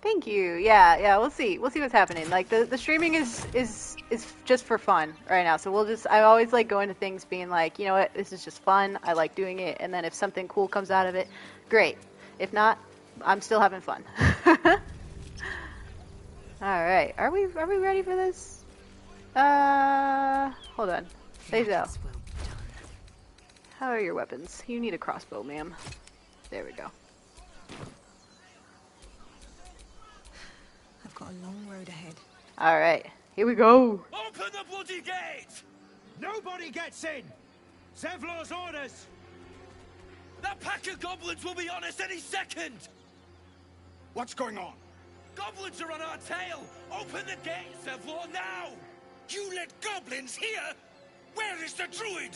Thank you. Yeah, we'll see. We'll see what's happening. Like the streaming is just for fun right now. So I always like going to things being like, you know what, this is just fun. I like doing it, and then if something cool comes out of it, great. If not, I'm still having fun. All right. Are we ready for this? Hold on. Lae'zel. How are your weapons? You need a crossbow, ma'am. There we go. I've got a long road ahead. All right. Here we go. Open the bloody gate! Nobody gets in! Zevlor's orders! That pack of goblins will be on us any second! What's going on? Goblins are on our tail! Open the gate, Zevlor, now! You let goblins here? Where is the druid?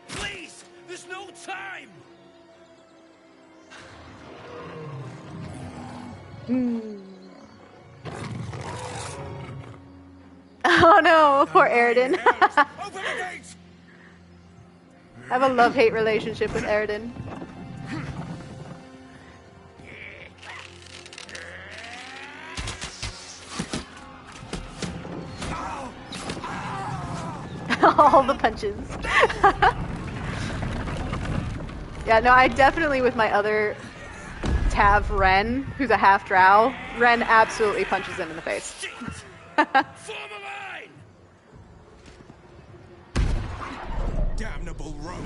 Please! There's no time! Oh no, poor Aridin. Open the gate! I have a love-hate relationship with Aridin. All the punches. Yeah, no, I definitely, with my other Tav, Ren, who's a half drow, Ren absolutely punches him in the face. Form a line! Damnable roach.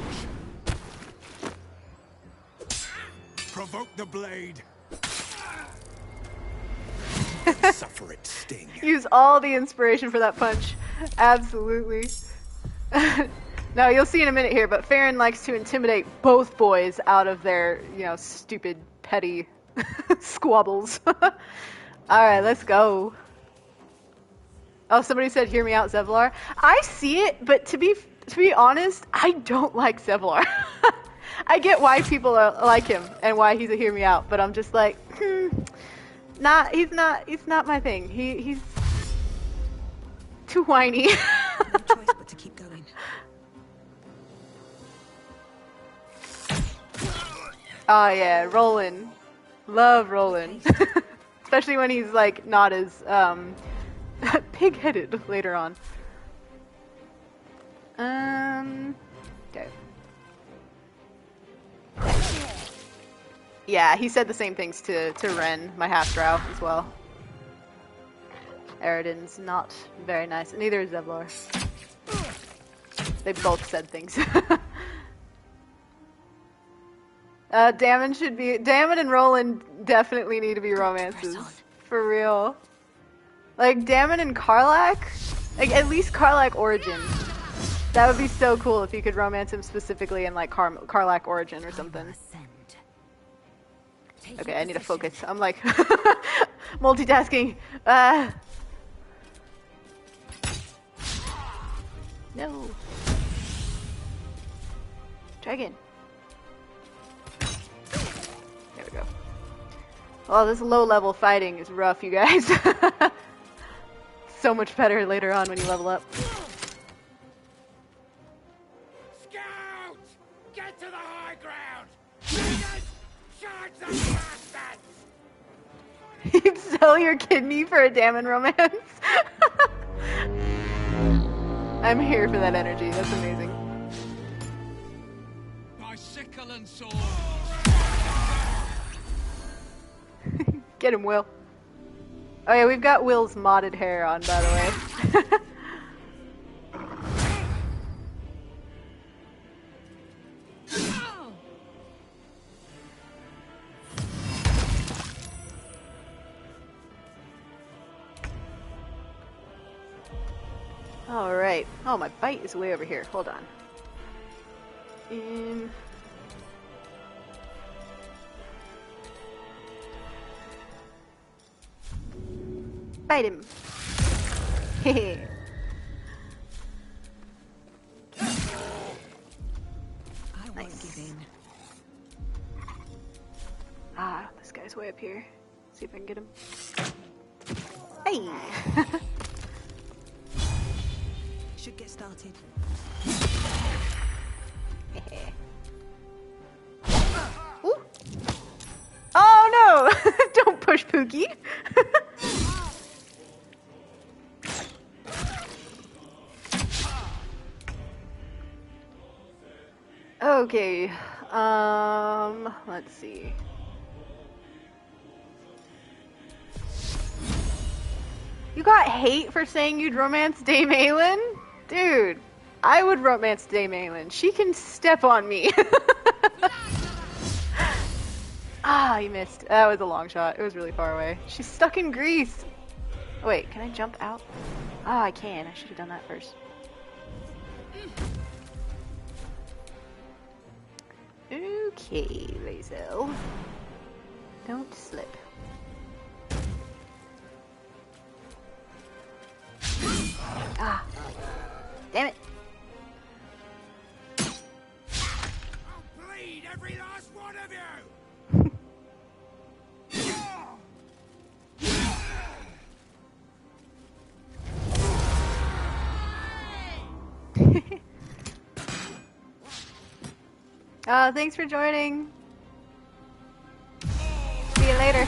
Provoke the blade. Suffer it sting. Use all the inspiration for that punch. Absolutely. Now, you'll see in a minute here, but Farron likes to intimidate both boys out of their, you know, stupid, petty squabbles. Alright, let's go. Oh, somebody said, hear me out, Zevlor. I see it, but to be honest, I don't like Zevlor. I get why people like him and why he's a hear me out, but I'm just like, he's not my thing. He's too whiny. No choice but to keep going. Oh yeah, Roland. Love Roland. Especially when he's like not as pig-headed later on. Okay. Yeah, he said the same things to Ren, my half-drow, as well. Eridan's not very nice. Neither is Zevlor. They both said things. Damon and Roland definitely need to be romances. For real. Like, Damon and Karlach? Like, at least Karlach origin. That would be so cool if you could romance him specifically in, like, Karlach origin or something. Okay, I need to focus. I'm, like, multitasking. No. Try again. There we go. Oh, this low-level fighting is rough, you guys. So much better later on when you level up. Scout! Get to the high ground! Leaders, charge the bastards! You'd sell your kidney for a Damon romance? I'm here for that energy. That's amazing. My sickle and sword! Get him, Will. Oh yeah, we've got Will's modded hair on, by the way. Alright. Oh, my bite is way over here. Hold on. Bite him. Hehe. I won't give in. Ah, this guy's way up here. See if I can get him. Hey! Should get started. Ooh. Oh no! Don't push Pookie! Okay, let's see. You got hate for saying you'd romance Dame Aelin? Dude, I would romance Dame Aelin. She can step on me. Ah, you missed. That was a long shot. It was really far away. She's stuck in Greece. Oh, wait, can I jump out? Ah, I can. I should have done that first. Okay, Lae'zel. Don't slip. Ah. Damn it. I'll bleed every last one of you! Thanks for joining. See you later.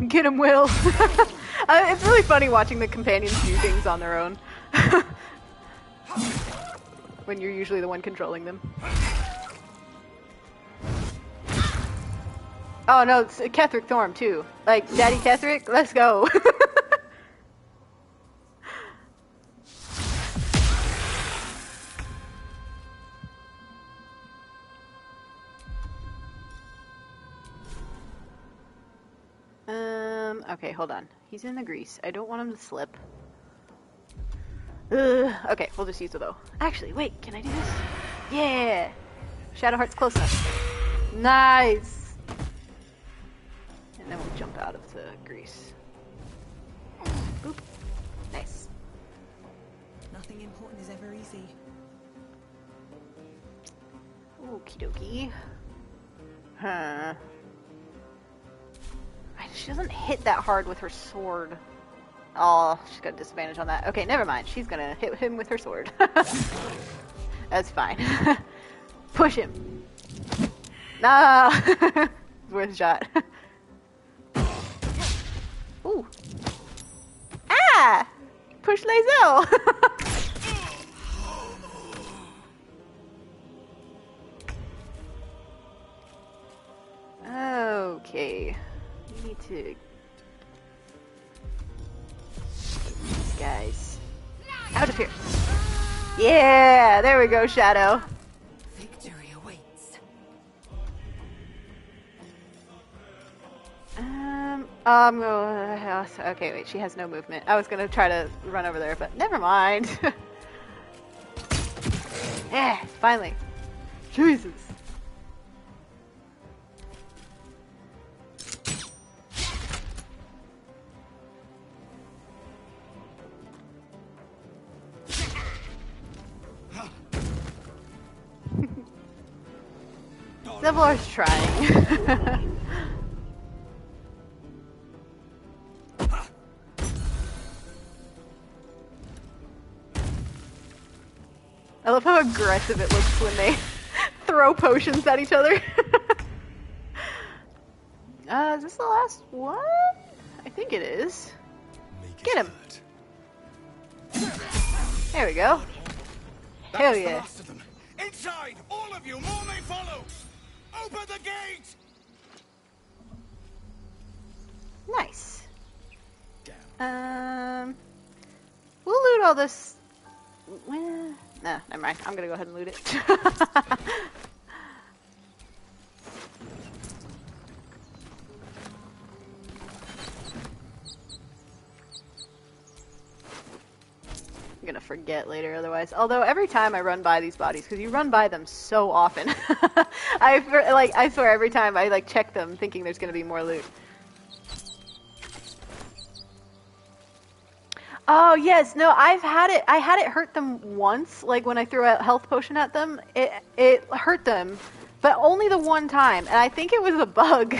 Get him, Will. It's really funny watching the companions do things on their own. When you're usually the one controlling them. Oh no, it's Ketheric Thorm too. Like, Daddy Ketheric, let's go. Okay, hold on. He's in the grease. I don't want him to slip. Okay, we'll just use the bow. Actually, wait, can I do this? Yeah! Shadowheart's close enough. Nice! And then we'll jump out of the grease. Boop. Nice. Nothing important is ever easy. Okie dokie. Huh. She doesn't hit that hard with her sword. Oh, she's got a disadvantage on that. Okay, never mind. She's gonna hit him with her sword. That's fine. Push him. Nah! Worth a shot. Ooh. Ah! Push Lae'zel! Okay. We need to get these guys out of here. Yeah! There we go, Shadow. Victory awaits. Okay, wait, she has no movement. I was gonna try to run over there, but never mind. Finally. Jesus. Zevlor's trying. I love how aggressive it looks when they throw potions at each other. Is this the last one? I think it is. Get him. There we go. Hell yeah. The last of them. Inside! All of you! More may follow! Open the gate! Nice. We'll loot all this. Well, no, never mind. I'm gonna go ahead and loot it. I'm gonna forget later otherwise. Although every time I run by these bodies, because you run by them so often, I swear every time I check them thinking there's gonna be more loot. Oh yes, no, I had it hurt them once, like when I threw a health potion at them. It hurt them, but only the one time, and I think it was a bug.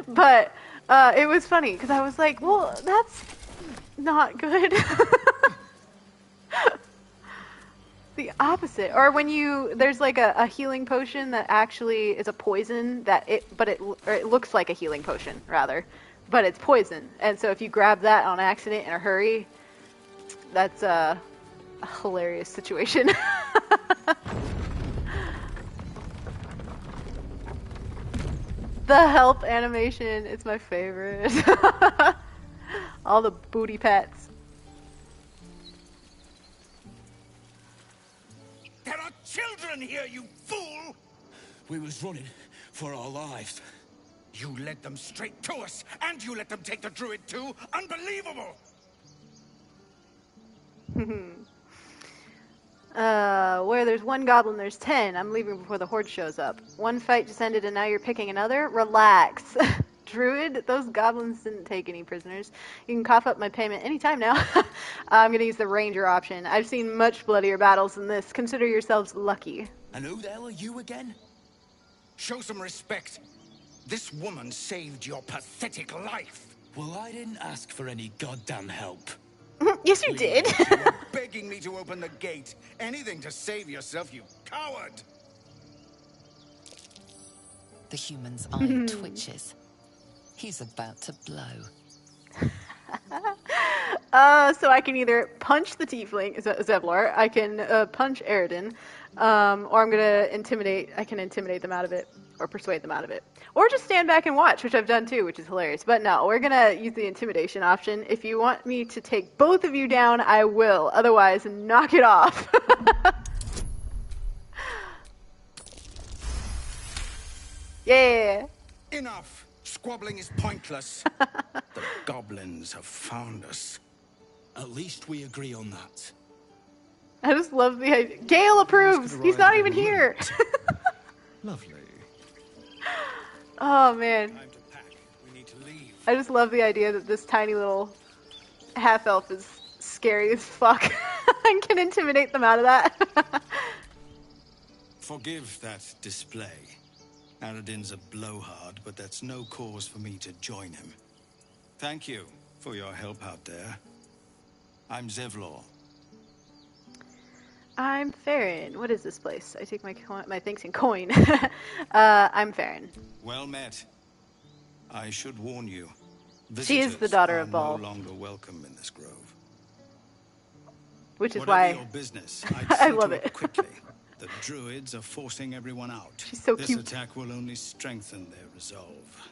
But it was funny because I was like, well, that's not good. The opposite. Or when there's like a healing potion that actually is a poison but it looks like a healing potion rather. But it's poison, and so if you grab that on accident in a hurry, that's a hilarious situation. The help animation is my favorite. All the booty pats. There are children here, you fool! We was running for our lives. You led them straight to us, and you let them take the druid too? Unbelievable! Where there's one goblin, there's 10. I'm leaving before the horde shows up. One fight just ended and now you're picking another? Relax. Druid, those goblins didn't take any prisoners. You can cough up my payment anytime now. I'm gonna use the ranger option. I've seen much bloodier battles than this. Consider yourselves lucky. And who the hell are you again? Show some respect. This woman saved your pathetic life. Well, I didn't ask for any goddamn help. Yes, you did. You were begging me to open the gate. Anything to save yourself, you coward. The human's eye twitches. He's about to blow. So I can either punch the tiefling, Zevlor, I can punch Aridin, or I'm gonna I can intimidate them out of it, or persuade them out of it. Or just stand back and watch, which I've done too, which is hilarious. But no, we're gonna use the intimidation option. If you want me to take both of you down, I will. Otherwise, knock it off. Yeah. Enough. Squabbling is pointless. The goblins have found us. At least we agree on that. I just love the idea. Gale approves. He's not even here. Lovely. Oh man. Time to pack. We need to leave. I just love the idea that this tiny little half elf is scary as fuck and can intimidate them out of that. Forgive that display. Aradin's a blowhard, but that's no cause for me to join him. Thank you for your help out there. I'm Zevlor. I'm Farron. What is this place? I take my things in coin. I'm Farron. Well met. I should warn you. She is the daughter of Bal. No longer welcome in this grove. Which is Whatever why your business, I love it. Quickly. The druids are forcing everyone out. She's so this cute. This attack will only strengthen their resolve.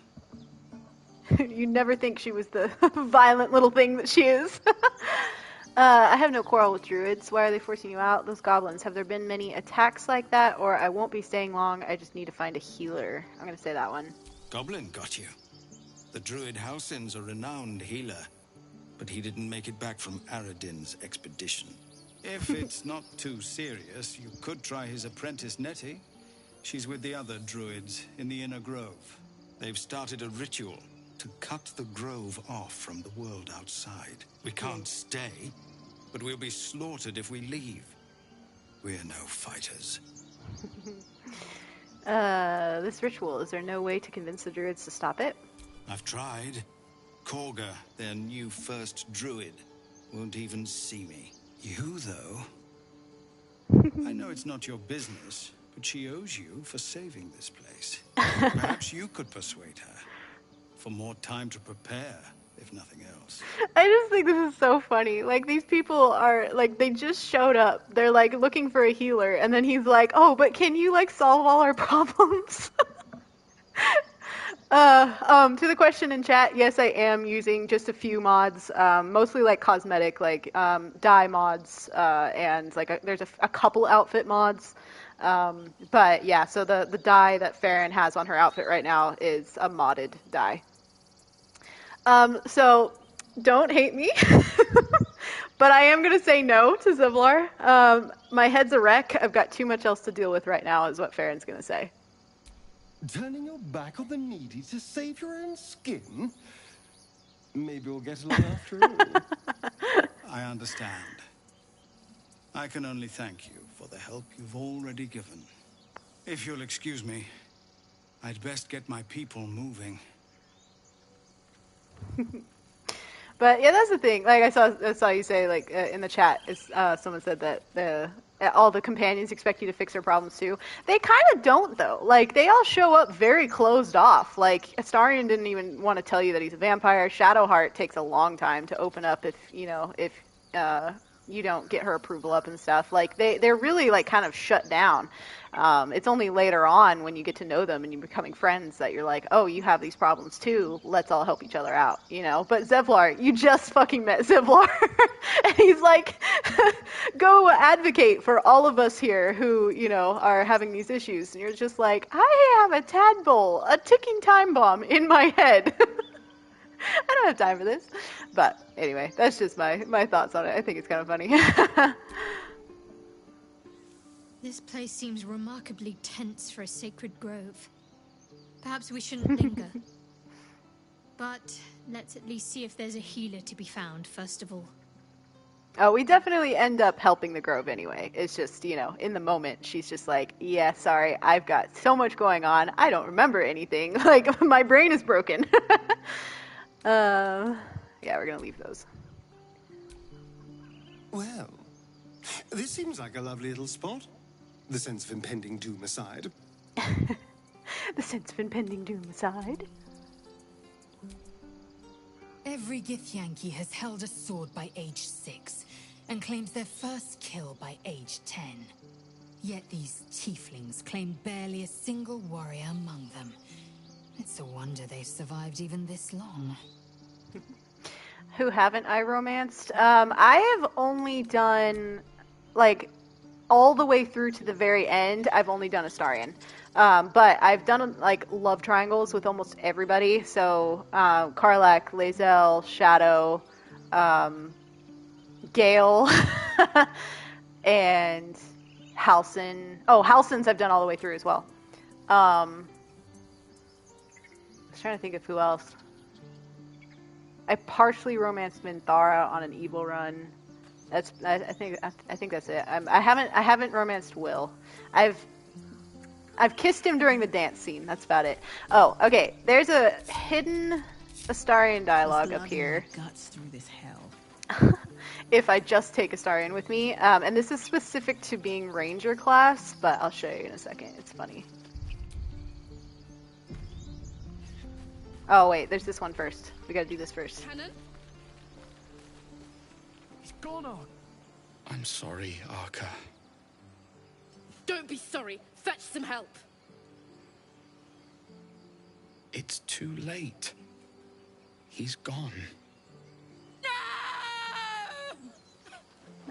You never think she was the violent little thing that she is. I have no quarrel with druids. Why are they forcing you out? Those goblins. Have there been many attacks like that? Or I won't be staying long. I just need to find a healer. I'm going to say that one. Goblin got you. The druid Halsin's a renowned healer. But he didn't make it back from Aradin's expedition. If it's not too serious, you could try his apprentice Nettie. She's with the other druids in the inner grove. They've started a ritual to cut the grove off from the world outside. We can't stay, but we'll be slaughtered if we leave. We're no fighters. This ritual, is there no way to convince the druids to stop it? I've tried. Korga, their new first druid, won't even see me. You, though? I know it's not your business, but she owes you for saving this place. Perhaps you could persuade her. For more time to prepare, if nothing else. I just think this is so funny. Like, these people are, like, they just showed up. They're, like, looking for a healer, and then he's like, oh, but can you, like, solve all our problems? To the question in chat, yes, I am using just a few mods, mostly, like, cosmetic, like, dye mods, and, like, there's a couple outfit mods. But, yeah, so the dye that Farron has on her outfit right now is a modded dye. So don't hate me, but I am going to say no to Zevlor. My head's a wreck. I've got too much else to deal with right now, is what Farron's going to say. Turning your back on the needy to save your own skin? Maybe we'll get along after all. I understand. I can only thank you for the help you've already given. If you'll excuse me, I'd best get my people moving. But yeah, that's the thing. Like I saw you say, like in the chat, someone said that all the companions expect you to fix their problems too. They kind of don't though. Like they all show up very closed off. Like Astarion didn't even want to tell you that he's a vampire. Shadowheart takes a long time to open up if you don't get her approval up and stuff. Like they're really like kind of shut down. It's only later on when you get to know them and you're becoming friends that you're like, oh, you have these problems too. Let's all help each other out, you know? But Zevlor, you just fucking met Zevlor. And he's like, go advocate for all of us here who, you know, are having these issues. And you're just like, I have a tadpole, a ticking time bomb in my head. I don't have time for this. But anyway, that's just my thoughts on it. I think it's kind of funny. This place seems remarkably tense for a sacred grove. Perhaps we shouldn't linger. But let's at least see if there's a healer to be found, first of all. Oh, we definitely end up helping the grove anyway. It's just, you know, in the moment, she's just like, yeah, sorry, I've got so much going on. I don't remember anything. Like, my brain is broken. Yeah, we're going to leave those. Well, this seems like a lovely little spot. The sense of impending doom aside. The sense of impending doom aside. Every Githyanki has held a sword by age 6 and claims their first kill by age 10. Yet these tieflings claim barely a single warrior among them. It's a wonder they've survived even this long. Who haven't I romanced? I have only done, like, all the way through to the very end, I've only done Astarion. But I've done, like, love triangles with almost everybody. So, Karlach, Lae'zel, Shadow, Gale, and Halsin. Oh, Halsin's I've done all the way through as well. I was trying to think of who else. I partially romanced Minthara on an evil run. I think that's it. I haven't romanced Will. I've kissed him during the dance scene. That's about it. Oh, okay. There's a hidden Astarion dialogue up here. Guts through this hell. If I just take Astarion with me. And this is specific to being Ranger class, but I'll show you in a second. It's funny. Oh, wait. There's this one first. We gotta do this first. Cannon? He's gone on. I'm sorry, Arca. Don't be sorry. Fetch some help. It's too late. He's gone.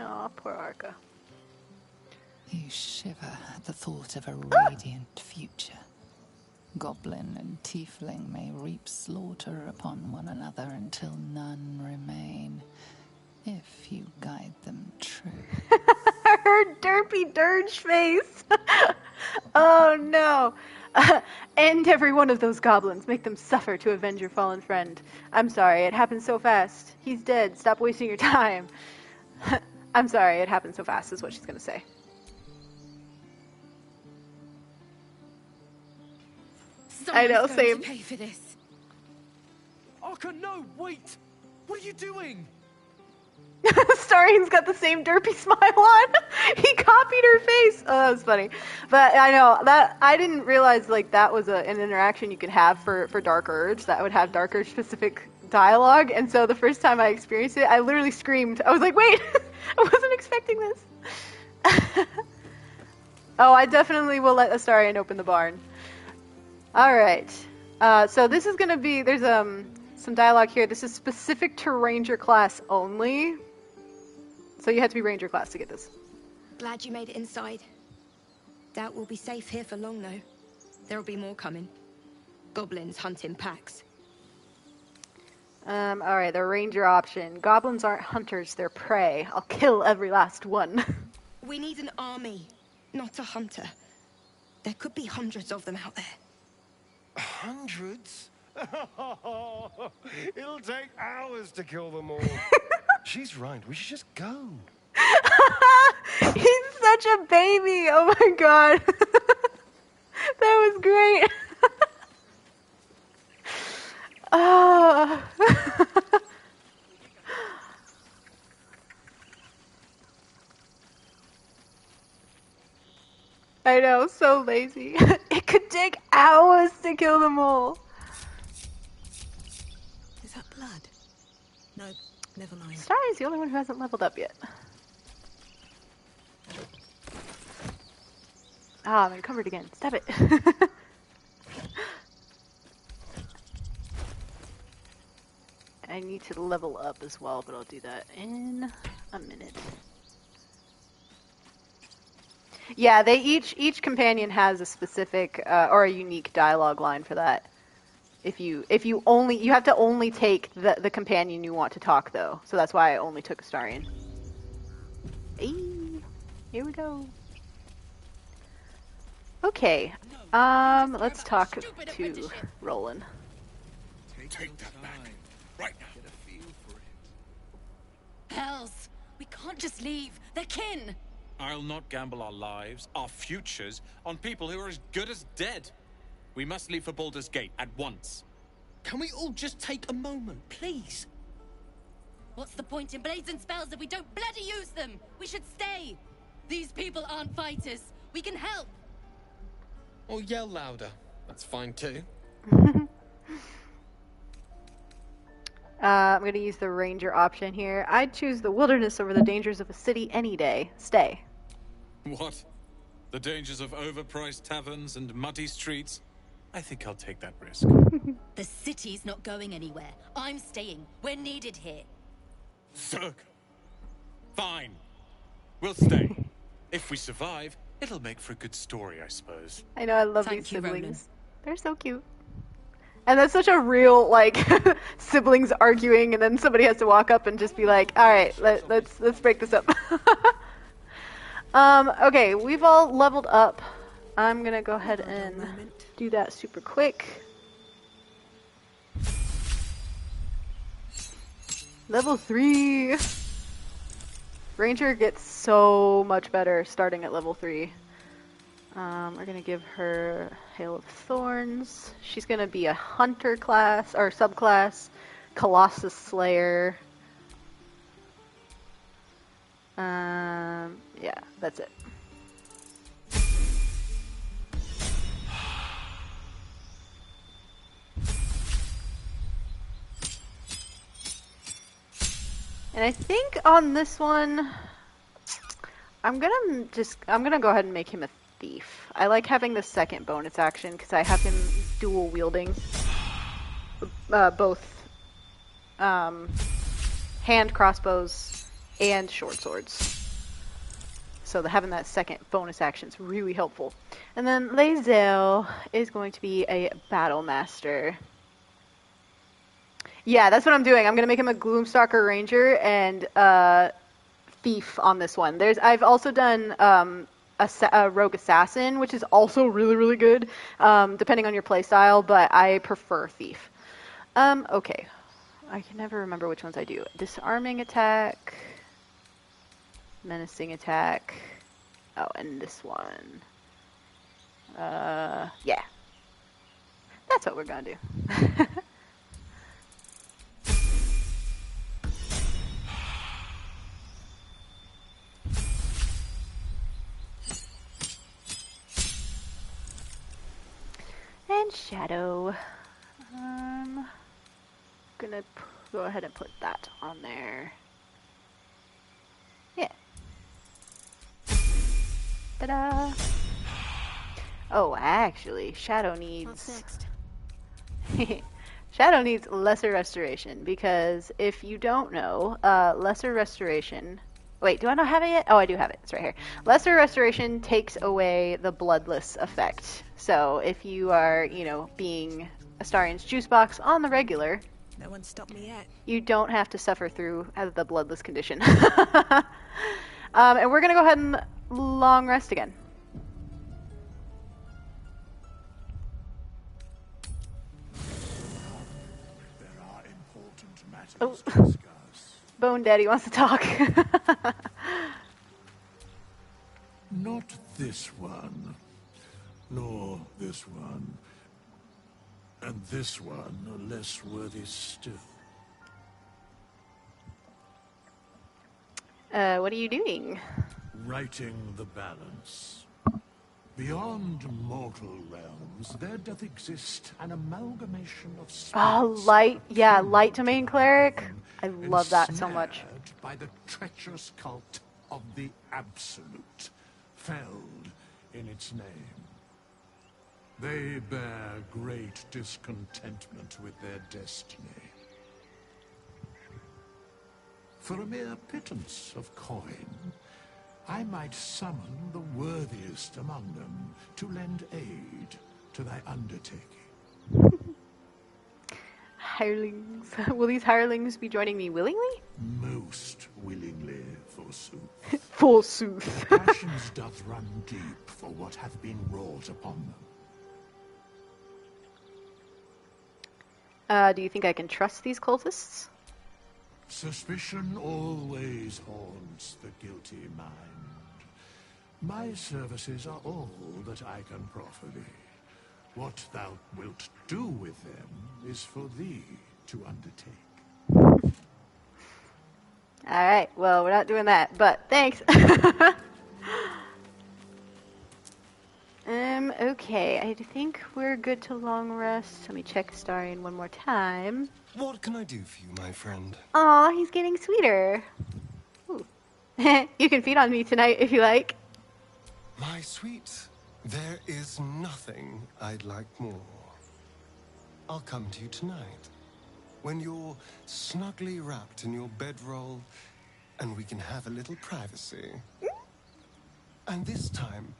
Aw, poor Arca. You shiver at the thought of a radiant future. Goblin and tiefling may reap slaughter upon one another until none remain, if you guide them true. Her derpy dirge face! Oh no! End every one of those goblins. Make them suffer to avenge your fallen friend. I'm sorry, it happened so fast. He's dead. Stop wasting your time. I'm sorry, it happened so fast, is what she's gonna say. I know, same. To pay for this. Arca, no, wait! What are you doing? Astarion's got the same derpy smile on. He copied her face. Oh, that was funny. But I know that I didn't realize like that was an interaction you could have for Dark Urge that would have Dark Urge specific dialogue. And so the first time I experienced it, I literally screamed. I was like, wait, I wasn't expecting this. Oh, I definitely will let Astarion open the barn. All right. So this is gonna be there's some dialogue here. This is specific to Ranger class only. So you have to be Ranger class to get this. Glad you made it inside. Doubt we'll be safe here for long, though. There'll be more coming. Goblins hunt in packs. Alright, the Ranger option. Goblins aren't hunters, they're prey. I'll kill every last one. We need an army, not a hunter. There could be hundreds of them out there. Hundreds? It'll take hours to kill them all. She's right, we should just go. He's such a baby! Oh my god. That was great. Oh. I know, so lazy. It could take hours to kill them all. Is that blood? No, never mind. Starry's the only one who hasn't leveled up yet. Ah, I'm encumbered again. Stop it. I need to level up as well, but I'll do that in a minute. Yeah, they each companion has a specific or a unique dialogue line for that. If you have to only take the companion you want to talk though. So that's why I only took Astarion. Hey, here we go. Okay. Let's talk to Roland. Take that back. Right now. Hells! We can't just leave. They're kin! I'll not gamble our lives, our futures, on people who are as good as dead. We must leave for Baldur's Gate at once. Can we all just take a moment, please? What's the point in blades and spells if we don't bloody use them? We should stay! These people aren't fighters. We can help! Or yell louder. That's fine too. I'm going to use the Ranger option here. I'd choose the wilderness over the dangers of a city any day. Stay. What? The dangers of overpriced taverns and muddy streets? I think I'll take that risk. The city's not going anywhere. I'm staying. We're needed here. Zerg. Fine. We'll stay. If we survive, it'll make for a good story, I suppose. I know, I love Thank these you, siblings. Ronan. They're so cute. And that's such a real, like, siblings arguing, and then somebody has to walk up and just be like, all right, let's break this up. Okay, we've all leveled up. I'm gonna go ahead and do that super quick. Level 3. Ranger gets so much better starting at level 3. We're gonna give her Hail of Thorns. She's gonna be a Hunter class, or subclass, Colossus Slayer. Yeah, that's it. And I think on this one, I'm gonna go ahead and make him a thief. I like having the second bonus action because I have him dual wielding both hand crossbows and short swords. So having that second bonus action is really helpful. And then Lae'zel is going to be a battle master. Yeah, that's what I'm doing. I'm gonna make him a Gloomstalker Ranger and thief on this one. I've also done a rogue assassin, which is also really, really good, depending on your playstyle, but I prefer thief. Okay. I can never remember which ones I do. Disarming attack, menacing attack. Oh, and this one. Yeah. That's what we're gonna do. And Shadow. Gonna go ahead and put that on there. Yeah. Ta-da! Oh, actually, Shadow needs... What's next? Shadow needs Lesser Restoration, because if you don't know, Lesser Restoration... Wait, do I not have it yet? Oh, I do have it. It's right here. Lesser Restoration takes away the Bloodless effect. So if you are, being Astarion's juice box on the regular... No one stopped me yet. You don't have to suffer through the Bloodless condition. And we're going to go ahead and long rest again. There are important matters to discuss. Bone Daddy wants to talk. Not this one, nor this one, and this one are less worthy still. What are you doing? Righting the balance. Beyond mortal realms, there doth exist an amalgamation of spirits. Oh, light domain cleric. I love that so much. By the treacherous cult of the Absolute, felled in its name. They bear great discontentment with their destiny. For a mere pittance of coin, I might summon the worthiest among them to lend aid to thy undertaking. Hirelings. Will these hirelings be joining me willingly? Most willingly, forsooth. Forsooth. Passions doth run deep for what hath been wrought upon them. Do you think I can trust these cultists? Suspicion always haunts the guilty mind. My services are all that I can proffer thee. What thou wilt do with them is for thee to undertake. Alright, well, we're not doing that, but thanks. Okay, I think we're good to long rest. Let me check Astarion one more time. What can I do for you, my friend? Aw, he's getting sweeter. Ooh. You can feed on me tonight if you like. My sweet, there is nothing I'd like more. I'll come to you tonight, when you're snugly wrapped in your bedroll, and we can have a little privacy. And this time,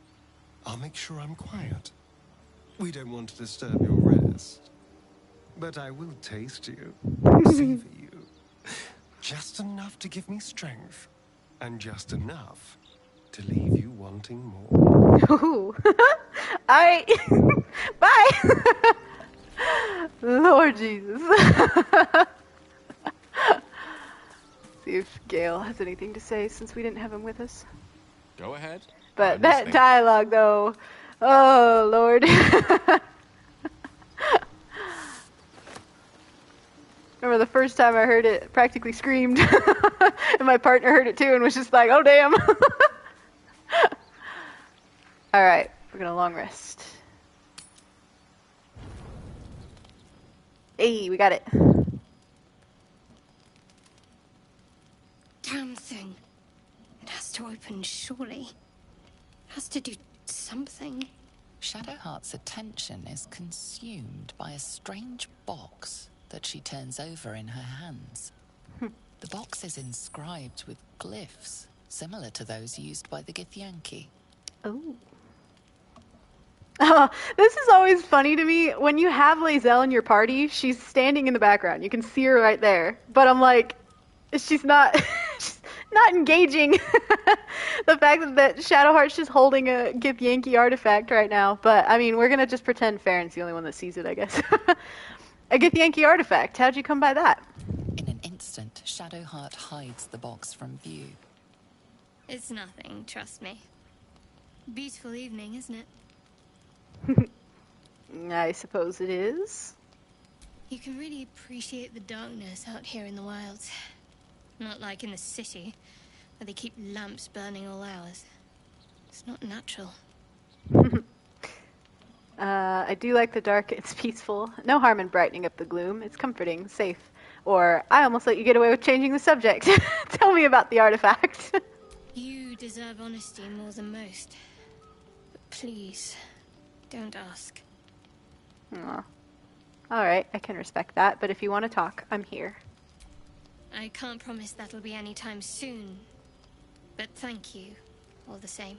I'll make sure I'm quiet. We don't want to disturb your rest. But I will taste you, savor you. Just enough to give me strength, and just enough to leave you wanting more. Ooh. Alright. Bye. Lord Jesus. See if Gale has anything to say since we didn't have him with us. Go ahead. But that dialogue, though, Oh, Lord. Remember the first time I heard it, practically screamed. And my partner heard it too and was just like, oh, damn. Alright, we're gonna long rest. Hey, we got it. Damn thing. It has to open, surely. It has to do something. Shadowheart's attention is consumed by a strange box that she turns over in her hands. The box is inscribed with glyphs, similar to those used by the Githyanki. Oh. Oh, this is always funny to me. When you have Lae'zel in your party, she's standing in the background. You can see her right there. But I'm like, she's not she's not engaging. The fact that Shadowheart's just holding a Githyanki artifact right now. But, I mean, we're going to just pretend Farron's the only one that sees it, I guess. A Githyanki artifact. How'd you come by that? In an instant, Shadowheart hides the box from view. It's nothing, trust me. Beautiful evening, isn't it? I suppose it is. You can really appreciate the darkness out here in the wilds. Not like in the city, where they keep lamps burning all hours. It's not natural. I do like the dark. It's peaceful. No harm in brightening up the gloom. It's comforting, safe. Or, I almost let you get away with changing the subject. Tell me about the artifact. You deserve honesty more than most. But please, don't ask. Aw. Alright, I can respect that, but if you want to talk, I'm here. I can't promise that'll be anytime soon. But thank you, all the same.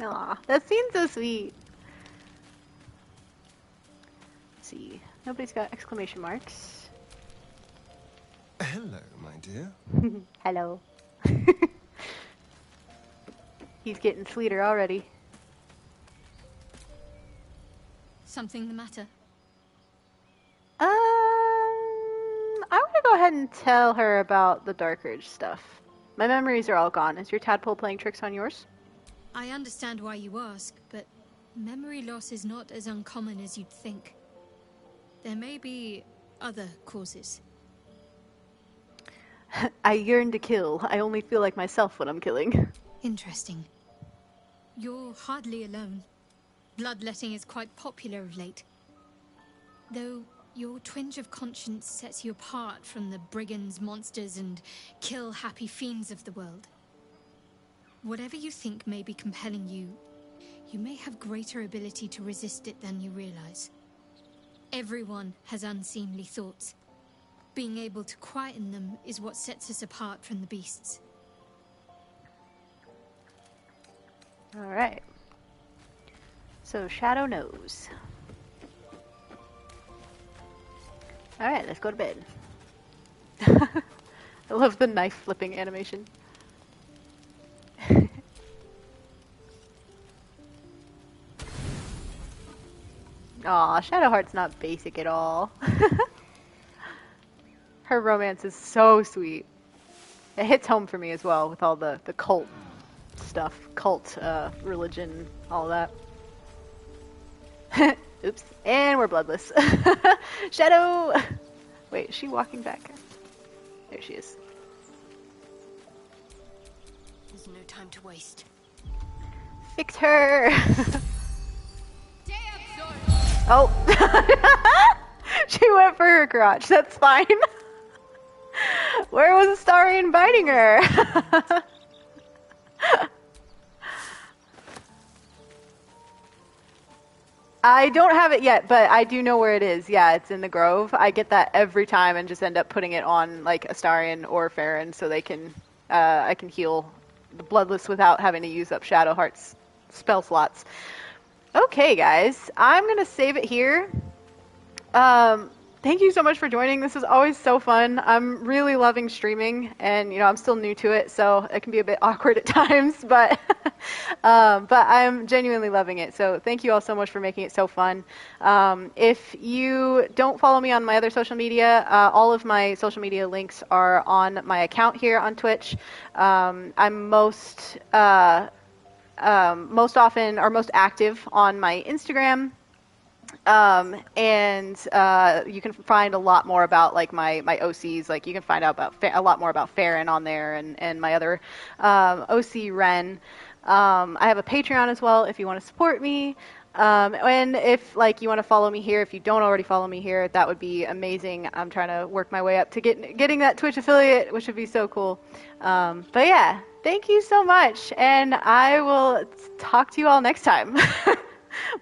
Aw, that seems so sweet. Let's see. Nobody's got exclamation marks. Hello, my dear. Hello. He's getting sweeter already. Something the matter? I want to go ahead and tell her about the Dark Urge stuff. My memories are all gone. Is your tadpole playing tricks on yours? I understand why you ask, but memory loss is not as uncommon as you'd think. There may be other causes. I yearn to kill. I only feel like myself when I'm killing. Interesting. You're hardly alone. Bloodletting is quite popular of late. Though your twinge of conscience sets you apart from the brigands, monsters, and kill-happy fiends of the world. Whatever you think may be compelling you, you may have greater ability to resist it than you realize. Everyone has unseemly thoughts. Being able to quieten them is what sets us apart from the beasts. Alright. So, Shadow knows. Alright, let's go to bed. I love the knife flipping animation. Aw, Shadowheart's not basic at all. Her romance is so sweet. It hits home for me as well with all the cult stuff. Cult, religion, all that. Oops. And we're bloodless. Shadow! Wait, is she walking back? There she is. There's no time to waste. Fix her! Oh! She went for her crotch. That's fine. Where was Astarion biting her? I don't have it yet, but I do know where it is. Yeah, it's in the Grove. I get that every time and just end up putting it on like Astarion or Farron so they can, I can heal the Bloodless without having to use up Shadowheart's spell slots. Okay, guys, I'm gonna save it here. Thank you so much for joining. This is always so fun. I'm really loving streaming, and I'm still new to it, so it can be a bit awkward at times, but I'm genuinely loving it. So thank you all so much for making it so fun. If you don't follow me on my other social media, all of my social media links are on my account here on Twitch. I'm most most often or most active on my Instagram. And you can find a lot more about like my OCs. Like you can find out about a lot more about Farron on there and my other OC Ren. I have a Patreon as well if you want to support me. And if like you want to follow me here, if you don't already follow me here, that would be amazing. I'm trying to work my way up to getting that Twitch affiliate, which would be so cool. But yeah, thank you so much, and I will talk to you all next time.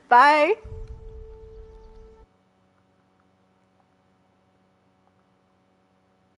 Bye.